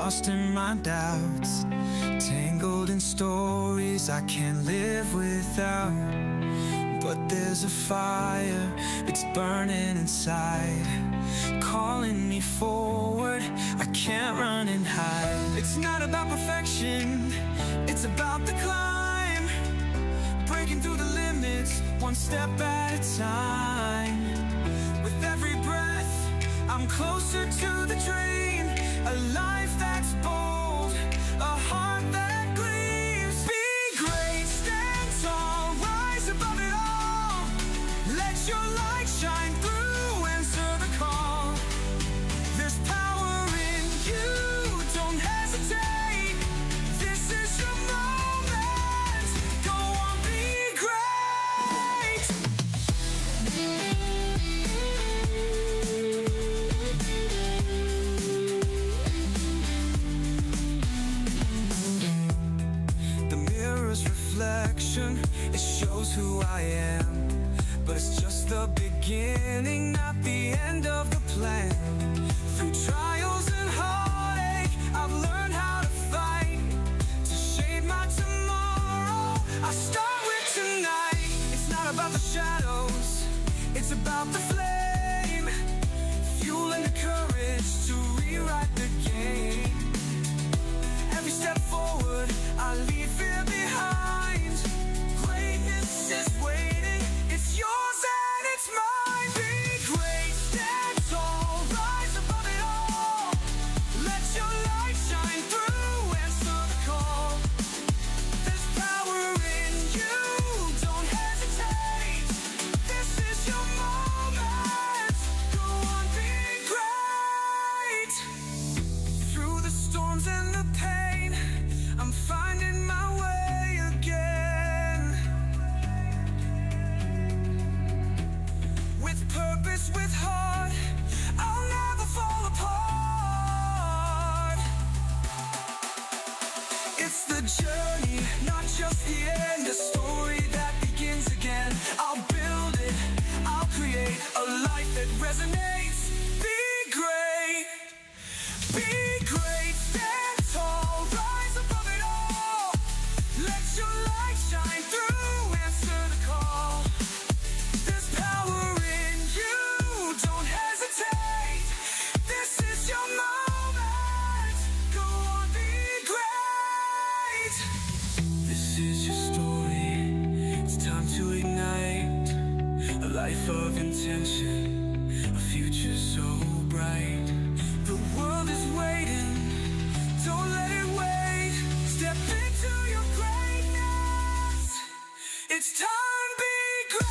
lost in my doubts, tangled in stories I can't live without. But there's a fire, it's burning inside, calling me forward, I can't run and hide. It's not about perfection, it's about the climb, breaking through the limits, one step at a time. With every breath, I'm closer to the dream, a life that's bold, a heart that grieves. Be great, stand tall, rise above it all. Let your light shine through, answer the call. There's power in you, don't hesitate. This is your moment, go on, be great. The mirror's reflection, it shows who I am, but it's just the beginning, not the end of the plan. Through trials and heartache, I've learned how to fight, to shape my tomorrow. I start with tonight. It's not about the shadows, it's about the flame, fueling the courage to rewrite the game. Every step forward, I leave fear behind. Greatness is waiting, it's yours and it's mine. Be great, stand tall, rise above it all. Let your light shine through, answer the call. There's power in you, don't hesitate. This is your moment, go on, be great. Through the storms and the pain, I'm finding my way again. With purpose, with heart, I'll never fall apart. It's the journey, not just the end, a story that begins again. I'll build it, I'll create a life that resonates. Be great, be great, stand tall, rise above it all. Let your light shine through, answer the call. There's power in you, don't hesitate. This is your moment, go on, be great. This is your story, it's time to ignite a life of intention, a future so bright. The world is waiting, don't let it wait. Step into your greatness, it's time to be great.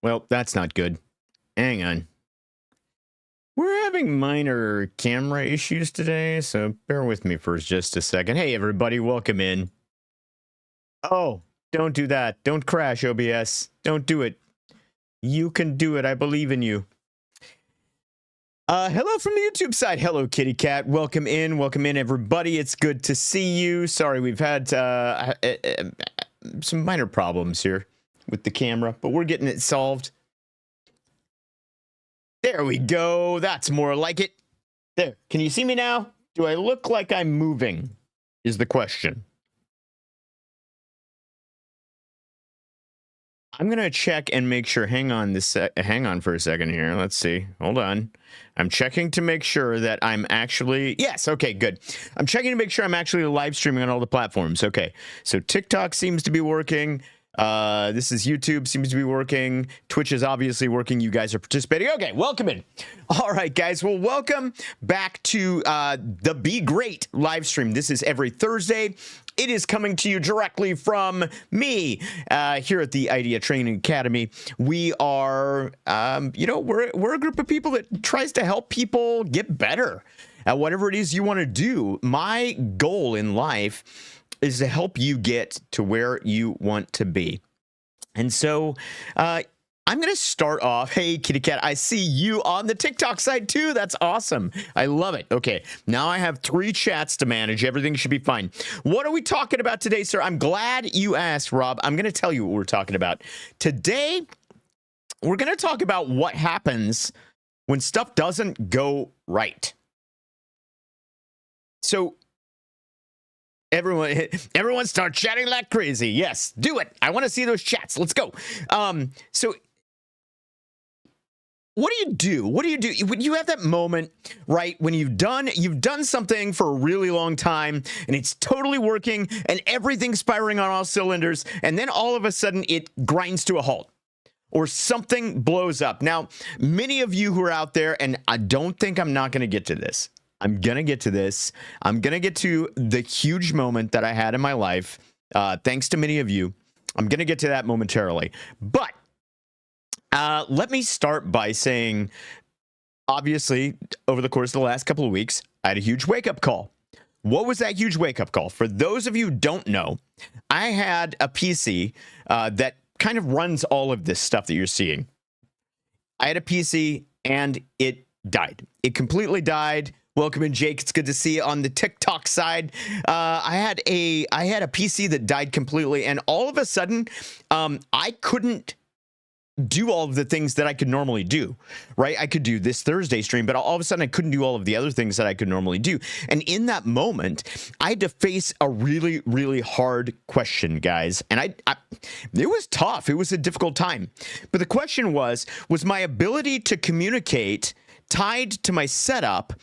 Well, that's not good. Hang on. We're having minor camera issues today, so bear with me for just a second. Hey, everybody, welcome in. Oh, don't do that. Don't crash, OBS. Don't do it. You can do it. I believe in you. Hello from the YouTube side. Hello, Kitty Cat. Welcome in, everybody. It's good to see you. Sorry, we've had some minor problems here with the camera, but we're getting it solved. There we go. That's more like it. There. Can you see me now? Do I look like I'm moving? Is the question. I'm going to check and make sure. Hang on for a second here. Let's see. Hold on. I'm checking to make sure that I'm actually... Yes, okay, good. I'm checking to make sure I'm actually live streaming on all the platforms. Okay, so TikTok seems to be working. This is YouTube, seems to be working. Twitch is obviously working. You guys are participating. Okay, welcome in. All right, guys. Well, welcome back to the Be Great live stream. This is every Thursday. It is coming to you directly from me here at the Idea Training Academy. We are, we're a group of people that tries to help people get better at whatever it is you want to do. My goal in life is to help you get to where you want to be. And so I'm going to start off. Hey, Kitty Cat, I see you on the TikTok side too. That's awesome. I love it. Okay, now I have 3 chats to manage. Everything should be fine. What are we talking about today, sir? I'm glad you asked, Rob. I'm going to tell you what we're talking about. Today, we're going to talk about what happens when stuff doesn't go right. So everyone start chatting like crazy. Yes, do it. I want to see those chats. Let's go. So what do? What do you do when you have that moment, right? When you've done something for a really long time and it's totally working and everything's firing on all cylinders, and then all of a sudden it grinds to a halt or something blows up. Now, many of you who are out there, and I don't think I'm not going to get to this. I'm going to get to this. I'm going to get to the huge moment that I had in my life, thanks to many of you. I'm going to get to that momentarily. But let me start by saying, obviously, over the course of the last couple of weeks, I had a huge wake-up call. What was that huge wake-up call? For those of you who don't know, I had a PC that kind of runs all of this stuff that you're seeing. I had a PC, and it died. It completely died. Welcome in, Jake. It's good to see you on the TikTok side. I had a PC that died completely, and all of a sudden, I couldn't do all of the things that I could normally do, right? I could do this Thursday stream, but all of a sudden I couldn't do all of the other things that I could normally do. And in that moment, I had to face a really, really hard question, guys. And it was tough. It was a difficult time. But the question was my ability to communicate tied to my setup,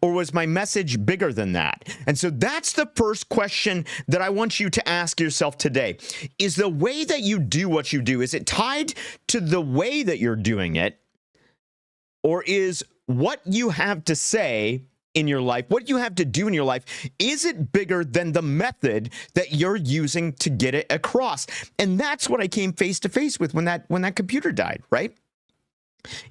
or was my message bigger than that? And so that's the first question that I want you to ask yourself today. Is the way that you do what you do, is it tied to the way that you're doing it? Or is what you have to say in your life, what you have to do in your life, is it bigger than the method that you're using to get it across? And that's what I came face to face with when that computer died, right?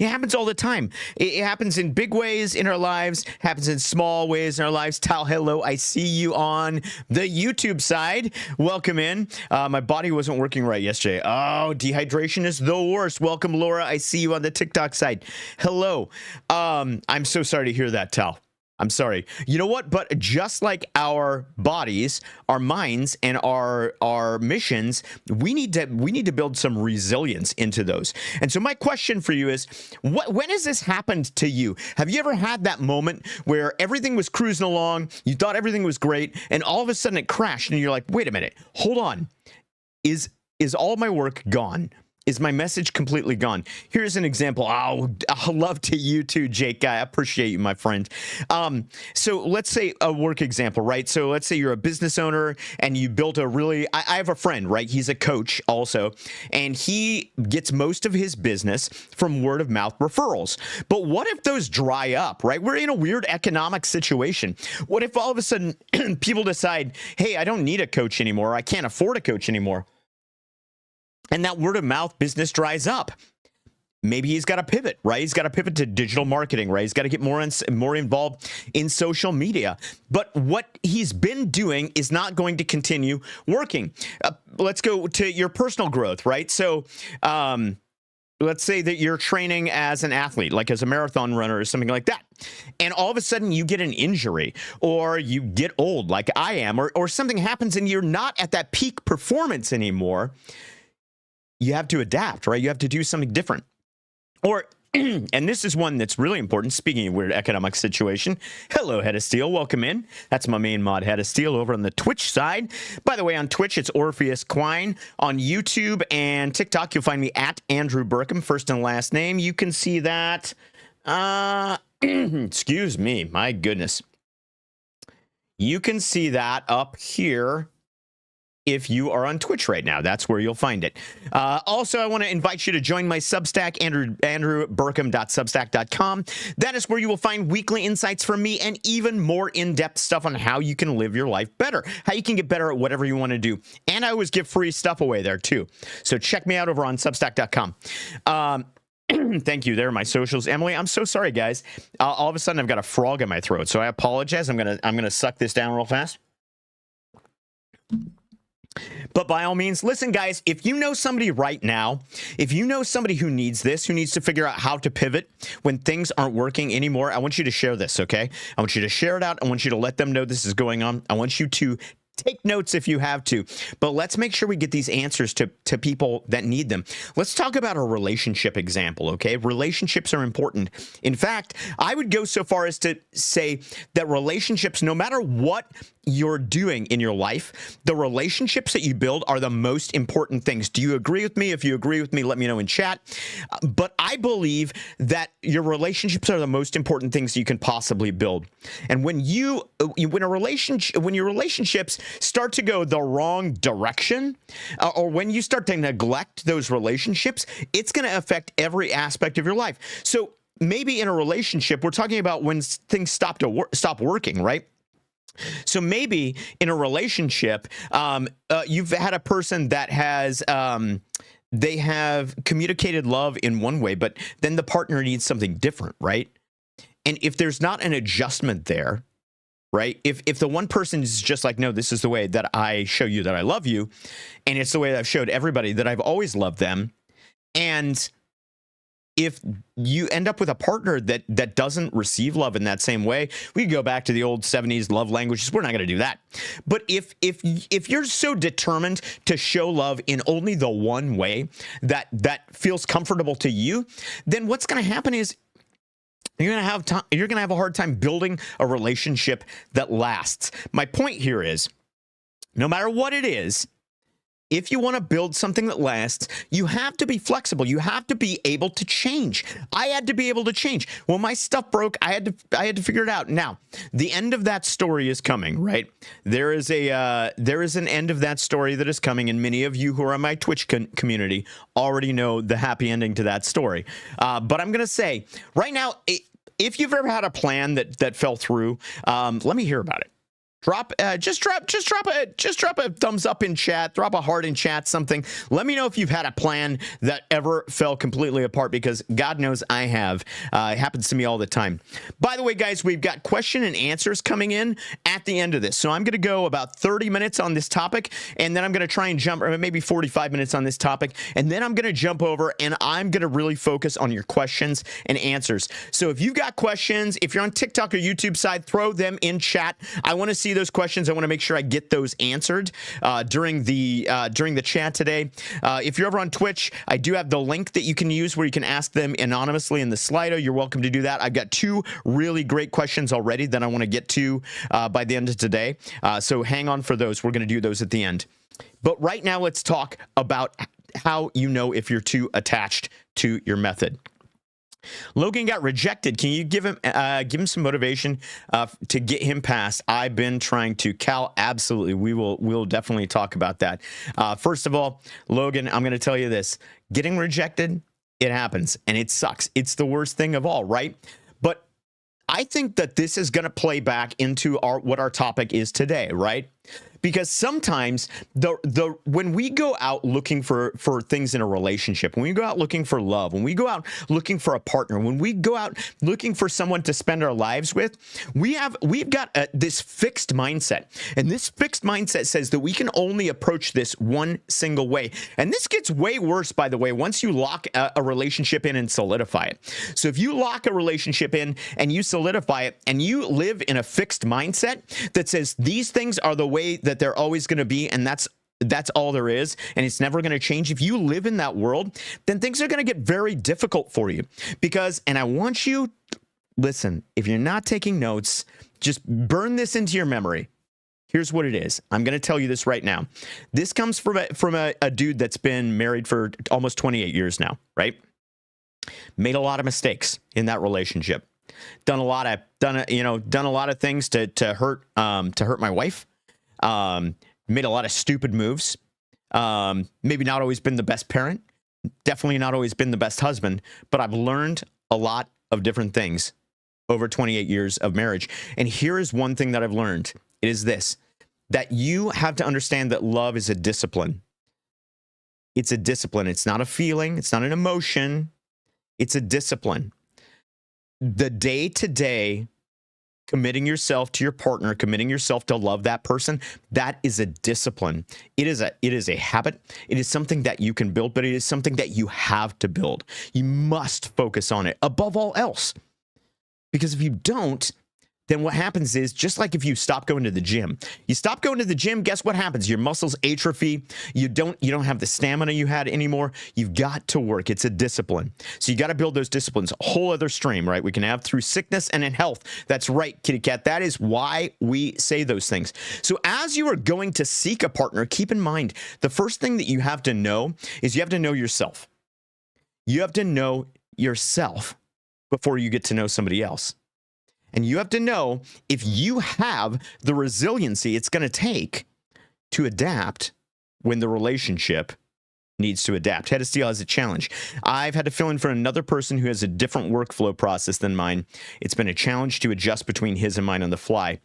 It happens all the time. It happens in big ways in our lives, happens in small ways in our lives. Tal, hello, I see you on the YouTube side. Welcome in. My body wasn't working right yesterday. Oh, dehydration is the worst. Welcome, Laura. I see you on the TikTok side. Hello. I'm so sorry to hear that, Tal. I'm sorry. You know what? But just like our bodies, our minds, and our missions, we need to build some resilience into those. And so my question for you is, when has this happened to you? Have you ever had that moment where everything was cruising along, you thought everything was great, and all of a sudden it crashed, and you're like, wait a minute, hold on. Is all my work gone? Is my message completely gone? Here's an example. I'll love to you too, Jake. I appreciate you, my friend. So let's say a work example, right? So let's say you're a business owner and you built I have a friend, right? He's a coach also, and he gets most of his business from word of mouth referrals. But what if those dry up, right? We're in a weird economic situation. What if all of a sudden people decide, hey, I don't need a coach anymore. I can't afford a coach anymore. And that word of mouth business dries up. maybe he's got to pivot, right? He's got to pivot to digital marketing, right? He's got to get more involved in social media. But what he's been doing is not going to continue working. Let's go to your personal growth, right? So, let's say that you're training as an athlete, like as a marathon runner or something like that. And all of a sudden you get an injury or you get old like I am, or something happens and you're not at that peak performance anymore. You have to adapt, right? You have to do something different. Or, and this is one that's really important. Speaking of weird economic situation, hello, Head of Steel. Welcome in. That's my main mod, Head of Steel, over on the Twitch side. By the way, on Twitch, it's Orpheus Quine. On YouTube and TikTok, you'll find me at Andrew Burkham, first and last name. You can see that. Excuse me. My goodness. You can see that up here. If you are on Twitch right now, that's where you'll find it. Also, I want to invite you to join my Substack, andrewburkham.substack.com. That is where you will find weekly insights from me and even more in-depth stuff on how you can live your life better, how you can get better at whatever you want to do. And I always give free stuff away there too. So check me out over on substack.com. Thank you. There are my socials. Emily, I'm so sorry, guys. All of a sudden, I've got a frog in my throat, so I apologize. I'm gonna suck this down real fast. But by all means, listen, guys, if you know somebody right now, if you know somebody who needs this, who needs to figure out how to pivot when things aren't working anymore, I want you to share this, okay? I want you to share it out. I want you to let them know this is going on. I want you to take notes if you have to, but let's make sure we get these answers to people that need them. Let's talk about a relationship example, okay? Relationships are important. In fact, I would go so far as to say that relationships, no matter what you're doing in your life, the relationships that you build are the most important things. Do you agree with me? If you agree with me, let me know in chat. But I believe that your relationships are the most important things you can possibly build. And when your relationships start to go the wrong direction, or when you start to neglect those relationships, it's going to affect every aspect of your life. So maybe in a relationship, we're talking about when things stop working, right? So maybe in a relationship, you've had a person that has, they have communicated love in one way, but then the partner needs something different, right? And if there's not an adjustment there, right? If the one person is just like, no, this is the way that I show you that I love you, and it's the way that I've showed everybody that I've always loved them, and if you end up with a partner that doesn't receive love in that same way, we can go back to the old 70s love languages. We're not going to do that. But if you're so determined to show love in only the one way that feels comfortable to you, then what's going to happen is you're going to have a hard time building a relationship that lasts. My point here is, no matter what it is, if you want to build something that lasts, you have to be flexible. You have to be able to change. I had to be able to change. When my stuff broke, I had to figure it out. Now, the end of that story is coming, right? There is an end of that story that is coming, and many of you who are on my Twitch community already know the happy ending to that story. But I'm going to say right now, if you've ever had a plan that fell through, let me hear about it. Just drop a thumbs up in chat, drop a heart in chat, something. Let me know if you've had a plan that ever fell completely apart, because God knows I have. It happens to me all the time. By the way, guys, we've got question and answers coming in at the end of this. So I'm going to go about 30 minutes on this topic, and then I'm going to try and jump, or maybe 45 minutes on this topic, and then I'm going to jump over and I'm going to really focus on your questions and answers. So if you've got questions, if you're on TikTok or YouTube side, throw them in chat. I want to see those questions. I want to make sure I get those answered during the chat today. If you're ever on Twitch, I do have the link that you can use where you can ask them anonymously in the Slido. You're welcome to do that. I've got 2 really great questions already that I want to get to by the end of today. So hang on for those. We're going to do those at the end. But right now, let's talk about how you know if you're too attached to your method. Logan got rejected. Can you give him some motivation to get him past? I've been trying to. Cal, absolutely. We'll definitely talk about that. First of all, Logan, I'm going to tell you this. Getting rejected, it happens, and it sucks. It's the worst thing of all, right? But I think that this is going to play back into what our topic is today, right? Because sometimes the when we go out looking for things in a relationship, when we go out looking for love, when we go out looking for a partner, when we go out looking for someone to spend our lives with, we've got this fixed mindset, and this fixed mindset says that we can only approach this one single way. And this gets way worse, by the way, once you lock a relationship in and solidify it. So if you lock a relationship in and you solidify it, and you live in a fixed mindset that says these things are the way that they're always going to be, and that's all there is, and it's never going to change. If you live in that world, then things are going to get very difficult for you. Because, and I want you, listen, if you're not taking notes, just burn this into your memory. Here's what it is. I'm going to tell you this right now. This comes from a dude that's been married for almost 28 years now, right? Made a lot of mistakes in that relationship. Done a lot of things to hurt my wife. Made a lot of stupid moves. Maybe not always been the best parent. Definitely not always been the best husband. But I've learned a lot of different things over 28 years of marriage. And here is one thing that I've learned. It is this, that you have to understand that love is a discipline. It's a discipline. It's not a feeling. It's not an emotion. It's a discipline. The day-to-day committing yourself to your partner, committing yourself to love that person, that is a discipline. It is a habit. It is something that you can build, but it is something that you have to build. You must focus on it above all else. Because if you don't, then what happens is, just like if you stop going to the gym, you stop going to the gym, guess what happens? Your muscles atrophy. You don't have the stamina you had anymore. You've got to work. It's a discipline. So you got to build those disciplines. A whole other stream, right? We can have through sickness and in health. That's right, kitty cat. That is why we say those things. So as you are going to seek a partner, keep in mind, the first thing that you have to know is you have to know yourself. You have to know yourself before you get to know somebody else. And you have to know if you have the resiliency it's going to take to adapt when the relationship needs to adapt. Head of Steel has a challenge. I've had to fill in for another person who has a different workflow process than mine. It's been a challenge to adjust between his and mine on the fly.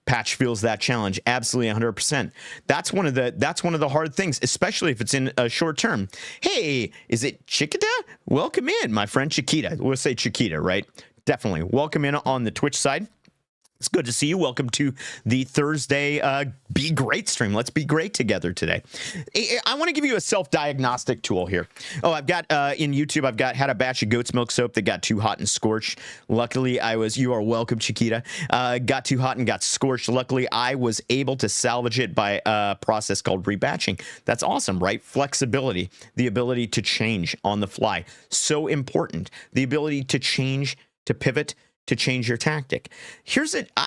Patch feels that challenge absolutely 100%. That's one of the hard things, especially if it's in a short term. Hey, is it Chiquita? Welcome in, my friend Chiquita. We'll say Chiquita, right? Definitely. Welcome in on the Twitch side. It's good to see you. Welcome to the Thursday Be Great stream. Let's be great together today. I want to give you a self-diagnostic tool here. Oh, I've got in YouTube, I've had a batch of goat's milk soap that got too hot and scorched. Luckily, you are welcome, Chiquita. Got too hot and got scorched. Luckily, I was able to salvage it by a process called rebatching. That's awesome, right? Flexibility, the ability to change on the fly. So important. The ability to change, to pivot, to change your tactic.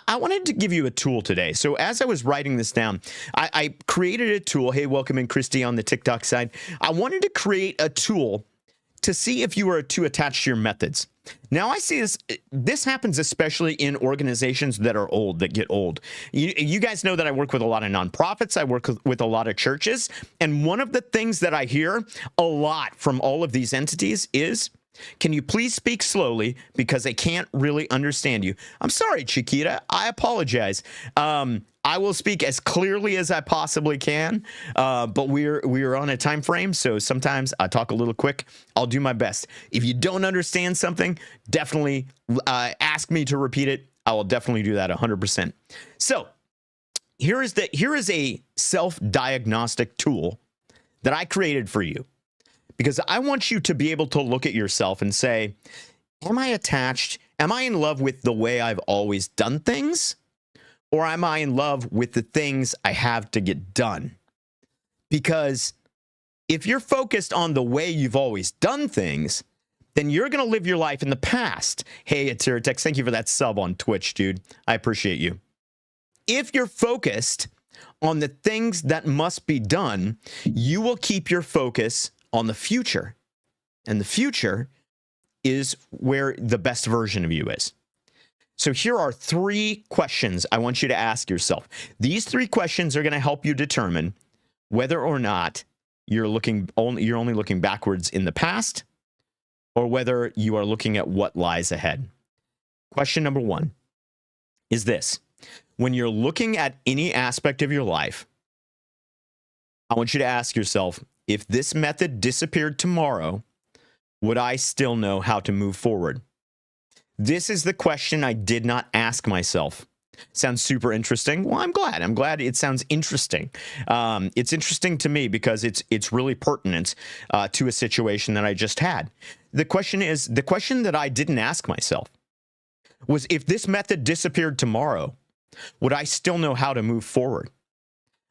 I wanted to give you a tool today. So as I was writing this down, I created a tool. Hey, welcome in, Christy, on the TikTok side. I wanted to create a tool to see if you were too attached to your methods. Now, I see this happens especially in organizations that are old, that get old. You guys know that I work with a lot of nonprofits. I work with a lot of churches. And one of the things that I hear a lot from all of these entities is, can you please speak slowly because I can't really understand you? I'm sorry, Chiquita. I apologize. I will speak as clearly as I possibly can, but we're on a time frame, so sometimes I talk a little quick. I'll do my best. If you don't understand something, definitely ask me to repeat it. I will definitely do that 100%. So here is a self-diagnostic tool that I created for you, because I want you to be able to look at yourself and say, am I attached? Am I in love with the way I've always done things? Or am I in love with the things I have to get done? Because if you're focused on the way you've always done things, then you're going to live your life in the past. Hey, it's Iritex. Thank you for that sub on Twitch, dude. I appreciate you. If you're focused on the things that must be done, you will keep your focus on the future. And the future is where the best version of you is. So here are 3 questions I want you to ask yourself. These 3 questions are going to help you determine whether or not you're only looking backwards in the past, or whether you are looking at what lies ahead. Question number 1 is this. When you're looking at any aspect of your life, I want you to ask yourself, if this method disappeared tomorrow, would I still know how to move forward? This is the question I did not ask myself. Sounds super interesting. Well, I'm glad. I'm glad it sounds interesting. It's interesting to me because it's really pertinent to a situation that I just had. The question that I didn't ask myself was, if this method disappeared tomorrow, would I still know how to move forward?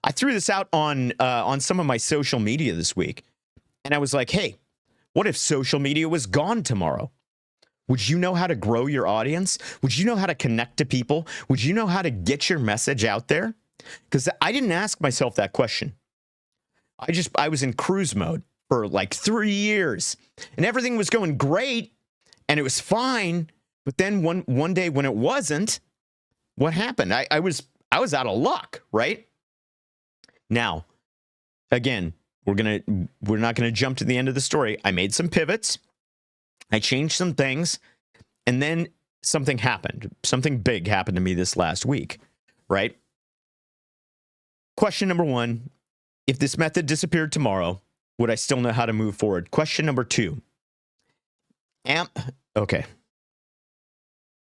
I threw this out on some of my social media this week, and I was like, hey, what if social media was gone tomorrow? Would you know how to grow your audience? Would you know how to connect to people? Would you know how to get your message out there? Because I didn't ask myself that question. I was in cruise mode for like 3 years, and everything was going great, and it was fine. But then one day when it wasn't, what happened? I was out of luck, right? Now, again, we're not gonna jump to the end of the story. I made some pivots. I changed some things, and then something happened. Something big happened to me this last week, right? Question number 1, if this method disappeared tomorrow, would I still know how to move forward? Question number 2, okay.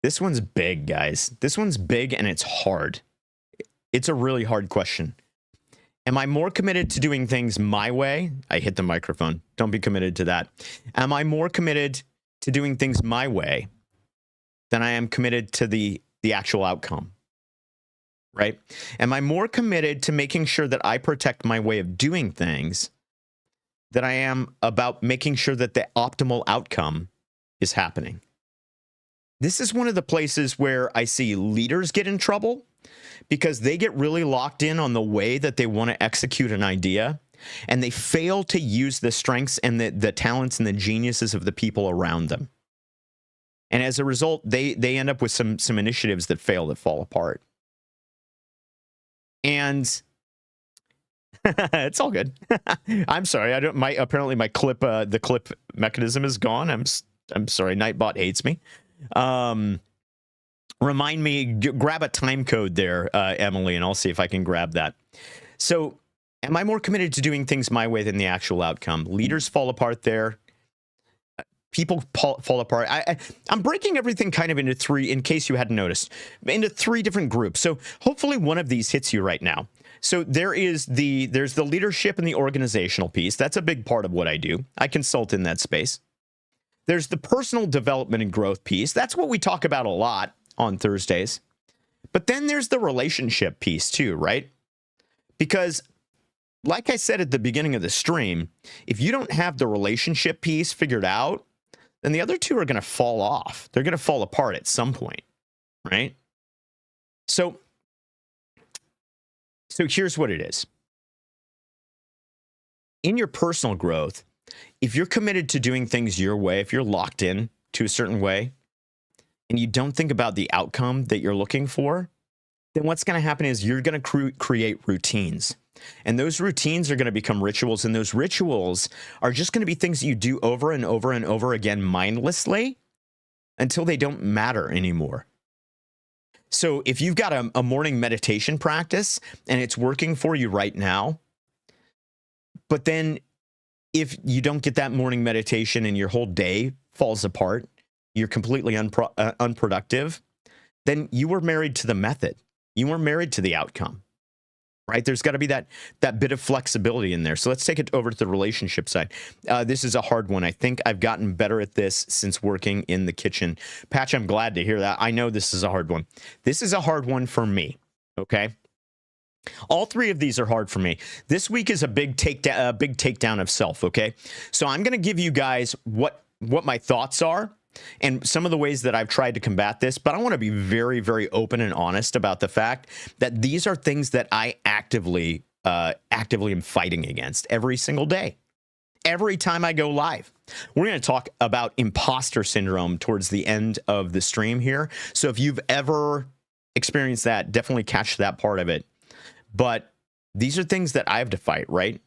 This one's big, guys. This one's big, and it's hard. It's a really hard question. Am I more committed to doing things my way? I hit the microphone. Don't be committed to that. Am I more committed to doing things my way than I am committed to the actual outcome? Right? Am I more committed to making sure that I protect my way of doing things than I am about making sure that the optimal outcome is happening? This is one of the places where I see leaders get in trouble, because they get really locked in on the way that they want to execute an idea, and they fail to use the strengths and the talents and the geniuses of the people around them. And as a result, they end up with some initiatives that fail, that fall apart. And it's all good. I'm sorry. Apparently my clip, the clip mechanism is gone. I'm sorry. Nightbot hates me. Remind me, grab a time code there, Emily, and I'll see if I can grab that. So, am I more committed to doing things my way than the actual outcome? Leaders fall apart there. People fall apart. I'm breaking everything kind of into 3, in case you hadn't noticed, into 3 different groups. So hopefully one of these hits you right now. So there's the leadership and the organizational piece. That's a big part of what I do. I consult in that space. There's the personal development and growth piece. That's what we talk about a lot on Thursdays. But then there's the relationship piece too, right? Because like I said at the beginning of the stream, if you don't have the relationship piece figured out, then the other 2 are going to fall off. They're going to fall apart at some point, right? So here's what it is. In your personal growth, if you're committed to doing things your way, if you're locked in to a certain way, and you don't think about the outcome that you're looking for, then what's going to happen is you're going to create routines. And those routines are going to become rituals, and those rituals are just going to be things that you do over and over and over again mindlessly until they don't matter anymore. So if you've got a morning meditation practice and it's working for you right now, but then if you don't get that morning meditation and your whole day falls apart, you're completely unproductive, then you were married to the method. You weren't married to the outcome, right? There's got to be that bit of flexibility in there. So let's take it over to the relationship side. This is a hard one. I think I've gotten better at this since working in the kitchen. Patch, I'm glad to hear that. I know this is a hard one. This is a hard one for me, okay? All 3 of these are hard for me. This week is a big takedown of self, okay? So I'm going to give you guys what my thoughts are and some of the ways that I've tried to combat this, but I want to be very, very open and honest about the fact that these are things that I actively am fighting against every single day. Every time I go live. We're going to talk about imposter syndrome towards the end of the stream here. So if you've ever experienced that, definitely catch that part of it. But these are things that I have to fight, right?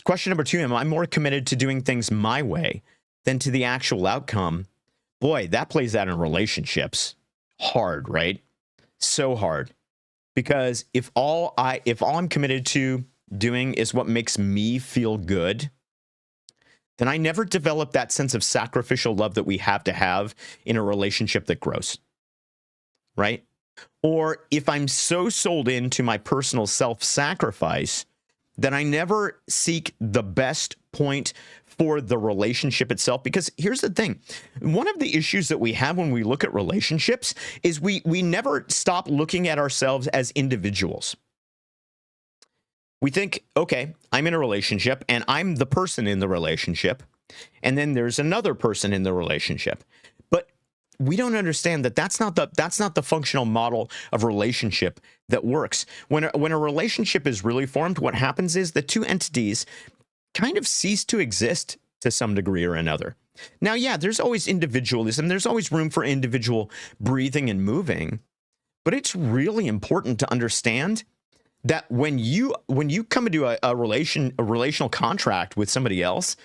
Question number 2, am I more committed to doing things my way than to the actual outcome? Boy, that plays out in relationships hard, right? So hard. Because if all I'm committed to doing is what makes me feel good, then I never develop that sense of sacrificial love that we have to have in a relationship that grows, right? Or if I'm so sold into my personal self-sacrifice, then I never seek the best point for the relationship itself. Because here's the thing. One of the issues that we have when we look at relationships is we never stop looking at ourselves as individuals. We think, okay, I'm in a relationship and I'm the person in the relationship. And then there's another person in the relationship. But we don't understand that that's not the functional model of relationship that works. When a relationship is really formed, what happens is the two entities kind of cease to exist to some degree or another. Now, yeah, there's always individualism. There's always room for individual breathing and moving. But it's really important to understand that when you come into a relational contract with somebody else,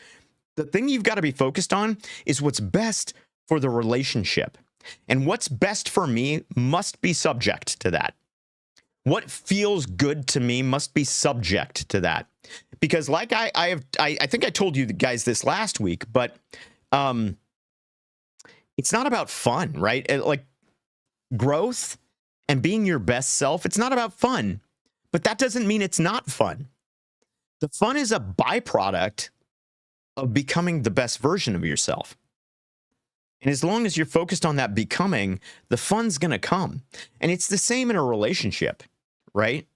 the thing you've got to be focused on is what's best for the relationship. And what's best for me must be subject to that. What feels good to me must be subject to that. Because like I think I told you guys this last week, but it's not about fun, right? Like growth and being your best self, it's not about fun. But that doesn't mean it's not fun. The fun is a byproduct of becoming the best version of yourself. And as long as you're focused on that becoming, the fun's going to come. And it's the same in a relationship, right?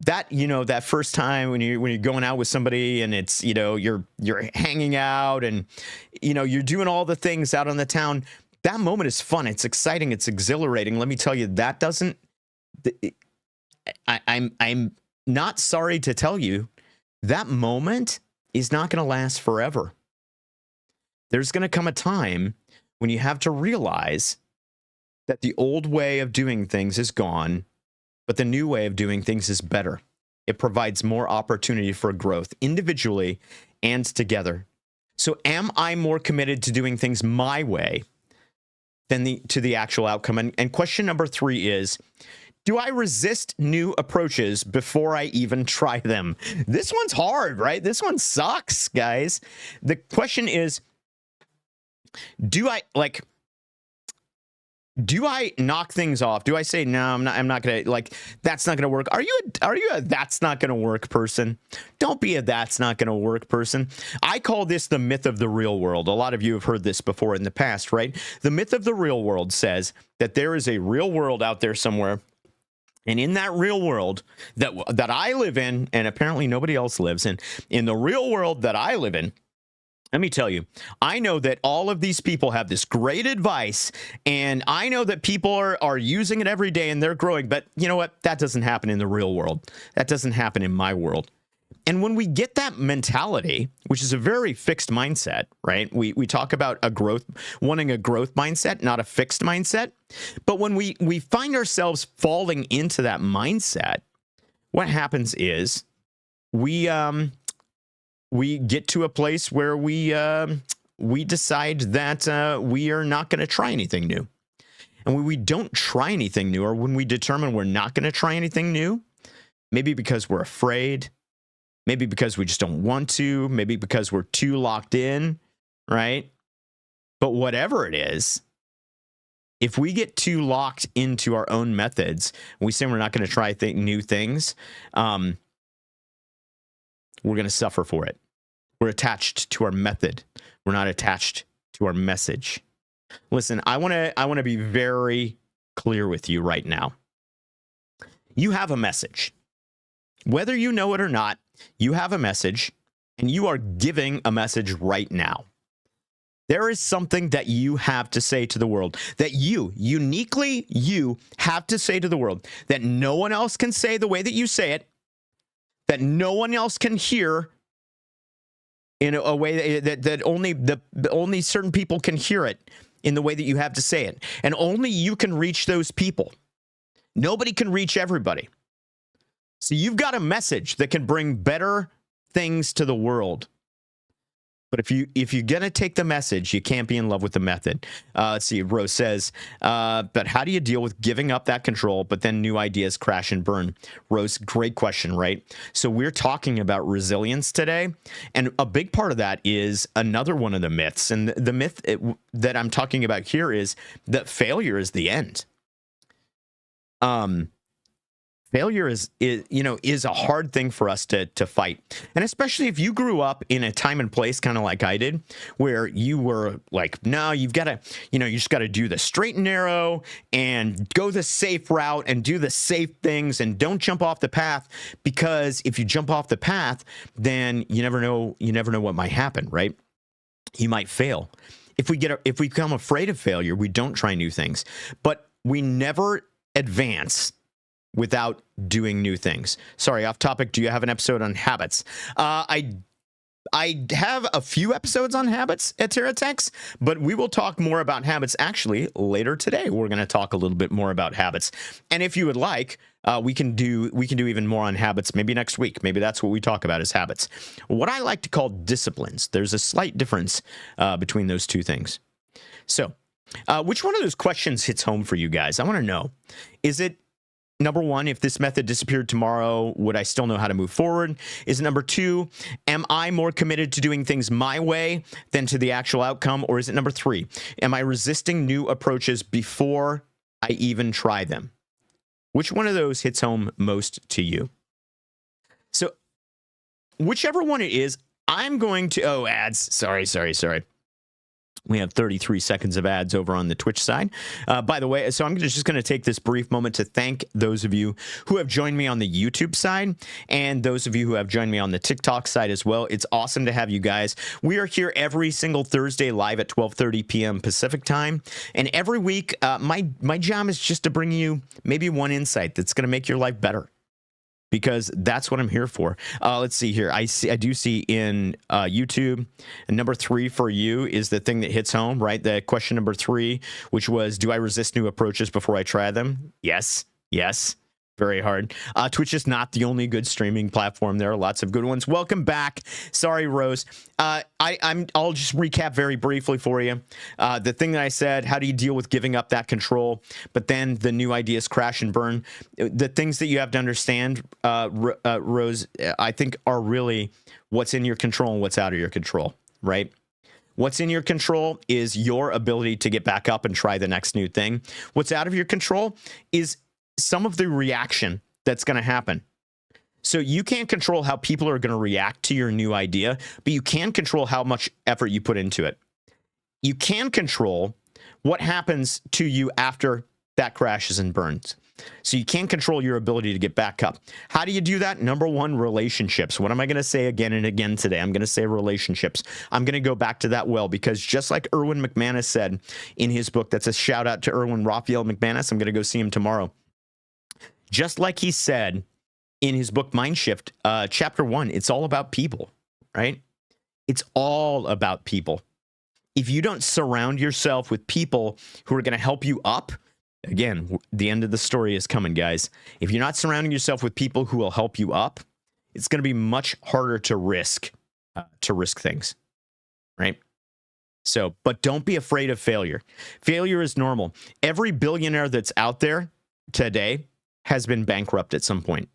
That, that first time when you're going out with somebody and it's, you're hanging out and, you're doing all the things out on the town, that moment is fun. It's exciting. It's exhilarating. Let me tell you, that doesn't, I'm not sorry to tell you that moment is not going to last forever. There's going to come a time when you have to realize that the old way of doing things is gone, but the new way of doing things is better. It provides more opportunity for growth individually and together. So am I more committed to doing things my way than to the actual outcome? And question number 3 is, do I resist new approaches before I even try them? This one's hard, right? This one sucks, guys. The question is, do I knock things off? Do I say, no, I'm not going to, that's not going to work? Are you a that's not going to work person? Don't be a that's not going to work person. I call this the myth of the real world. A lot of you have heard this before in the past, right? The myth of the real world says that there is a real world out there somewhere. And in that real world that I live in, and apparently nobody else lives in the real world that I live in, let me tell you, I know that all of these people have this great advice, and I know that people are using it every day and they're growing. But you know what? That doesn't happen in the real world. That doesn't happen in my world. And when we get that mentality, which is a very fixed mindset, right? We talk about wanting a growth mindset, not a fixed mindset. But when we find ourselves falling into that mindset, what happens is we get to a place where we decide that we are not going to try anything new. And when we don't try anything new, or when we determine we're not going to try anything new, maybe because we're afraid, maybe because we just don't want to, maybe because we're too locked in, right? But whatever it is, if we get too locked into our own methods, and we say we're not going to try new things, we're going to suffer for it. We're attached to our method. We're not attached to our message. Listen, I want to be very clear with you right now. You have a message. Whether you know it or not, you have a message, and you are giving a message right now. There is something that you have to say to the world, that uniquely you have to say to the world, that no one else can say the way that you say it, that no one else can hear in a way that only certain people can hear it in the way that you have to say it. And only you can reach those people. Nobody can reach everybody. So you've got a message that can bring better things to the world. But if you're gonna take the message, you can't be in love with the method. Let's see. Rose says, but how do you deal with giving up that control, but then new ideas crash and burn? Rose, great question, right? So we're talking about resilience today, and a big part of that is another one of the myths. And the myth that I'm talking about here is that failure is the end. Failure is a hard thing for us to fight. And especially if you grew up in a time and place kind of like I did, where you were like, no, you've got to, you just got to do the straight and narrow and go the safe route and do the safe things and don't jump off the path, because if you jump off the path, then you never know what might happen, right? You might fail. If we become afraid of failure, we don't try new things, but we never advance without doing new things. Sorry, off topic. Do you have an episode on habits? I have a few episodes on habits at TerraTex, but we will talk more about habits actually later today. We're going to talk a little bit more about habits. And if you would like, we can do even more on habits maybe next week. Maybe that's what we talk about is habits. What I like to call disciplines. There's a slight difference between those two things. So, which one of those questions hits home for you guys? I want to know. Is it number one, if this method disappeared tomorrow, would I still know how to move forward? Is it number two, am I more committed to doing things my way than to the actual outcome? Or is it number three, am I resisting new approaches before I even try them? Which one of those hits home most to you? So whichever one it is, I'm going to, ads. Sorry. We have 33 seconds of ads over on the Twitch side. By the way, so I'm just going to take this brief moment to thank those of you who have joined me on the YouTube side and those of you who have joined me on the TikTok side as well. It's awesome to have you guys. We are here every single Thursday live at 12:30 p.m. Pacific time. And every week, my job is just to bring you maybe one insight that's going to make your life better, because that's what I'm here for. Let's see here. I do see in YouTube, number 3 for you is the thing that hits home, right? The question number 3, which was, do I resist new approaches before I try them? Yes. Very hard. Twitch is not the only good streaming platform. There are lots of good ones. Welcome back. Sorry, Rose. I'll just recap very briefly for you. The thing that I said, how do you deal with giving up that control? But then the new ideas crash and burn. The things that you have to understand, Rose, I think are really what's in your control and what's out of your control, right? What's in your control is your ability to get back up and try the next new thing. What's out of your control is some of the reaction that's going to happen. So you can't control how people are going to react to your new idea, but you can control how much effort you put into it. You can control what happens to you after that crashes and burns. So you can control your ability to get back up. How do you do that? Number one, relationships. What am I going to say again and again today? I'm going to say relationships. I'm going to go back to that well, because just like Erwin McManus said in his book, that's a shout out to Erwin Raphael McManus. I'm going to go see him tomorrow. Just like he said in his book, Mind Shift, chapter 1, it's all about people, right? It's all about people. If you don't surround yourself with people who are going to help you up, again, the end of the story is coming, guys. If you're not surrounding yourself with people who will help you up, it's going to be much harder to risk things, right? So, but don't be afraid of failure. Failure is normal. Every billionaire that's out there today has been bankrupt at some point.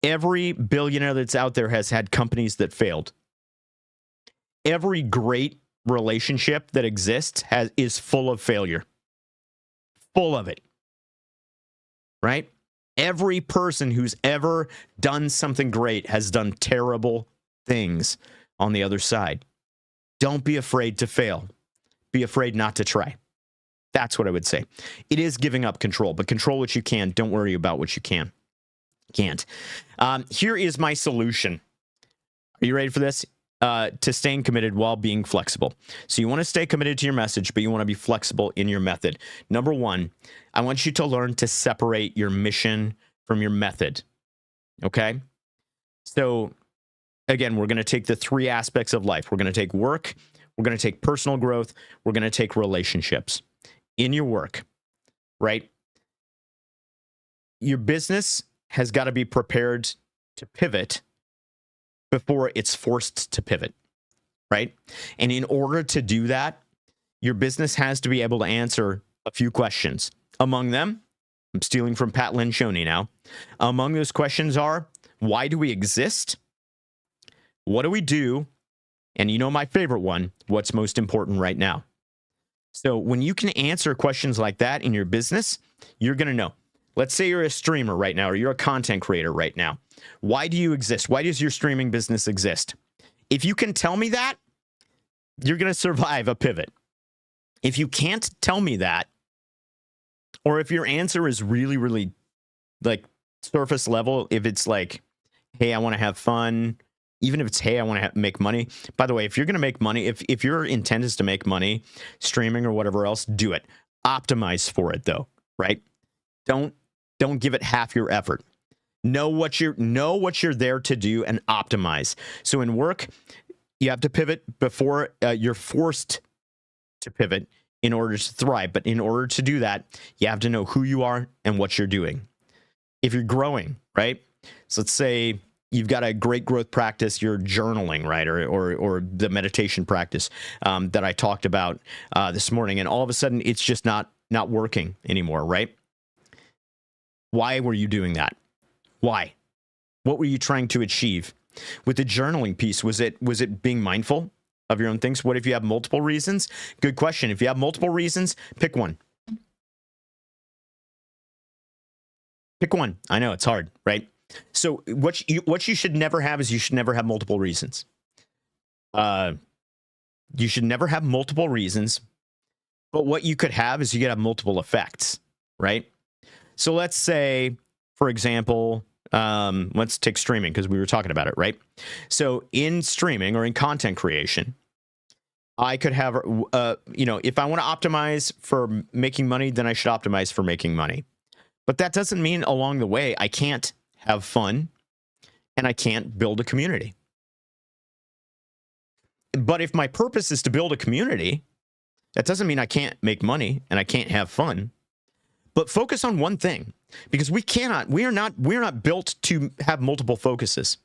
Every billionaire that's out there has had companies that failed. Every great relationship that exists is full of failure. Full of it. Right? Every person who's ever done something great has done terrible things on the other side. Don't be afraid to fail. Be afraid not to try. That's what I would say. It is giving up control, but control what you can. Don't worry about what you can't. Here is my solution. Are you ready for this? To staying committed while being flexible. So you want to stay committed to your message, but you want to be flexible in your method. Number one, I want you to learn to separate your mission from your method. Okay? So again, we're going to take the 3 aspects of life. We're going to take work, we're going to take personal growth, we're going to take relationships. In your work, right? Your business has got to be prepared to pivot before it's forced to pivot. right? And in order to do that, your business has to be able to answer a few questions. Among them, I'm stealing from Pat Lencioni now. Among those questions are, why do we exist? What do we do? And you know my favorite one, what's most important right now? So when you can answer questions like that in your business, you're going to know. Let's say you're a streamer right now, or you're a content creator right now. Why do you exist? Why does your streaming business exist? If you can tell me that, you're going to survive a pivot. If you can't tell me that, or if your answer is really, really like surface level, if it's like, hey, I want to have fun, even if it's, hey, I want to make money. By the way, if you're going to make money, if your intent is to make money streaming or whatever else, do it. Optimize for it though, right? Don't give it half your effort. Know what you're there to do and optimize. So in work, you have to pivot before you're forced to pivot in order to thrive. But in order to do that, you have to know who you are and what you're doing. If you're growing, right? So let's say you've got a great growth practice, you're journaling, right? Or the meditation practice that I talked about this morning. And all of a sudden it's just not working anymore, right? Why were you doing that? Why? What were you trying to achieve? With the journaling piece, was it being mindful of your own things? What if you have multiple reasons? Good question. If you have multiple reasons, pick one. Pick one. I know it's hard, right? So what you should never have is you should never have multiple reasons. You should never have multiple reasons, but what you could have is you could have multiple effects, right? So let's say, for example, let's take streaming because we were talking about it, right? So in streaming or in content creation, I could have, if I want to optimize for making money, then I should optimize for making money. But that doesn't mean along the way I can't have fun and I can't build a community. But if my purpose is to build a community, that doesn't mean I can't make money and I can't have fun. But focus on one thing, because we are not built to have multiple focuses.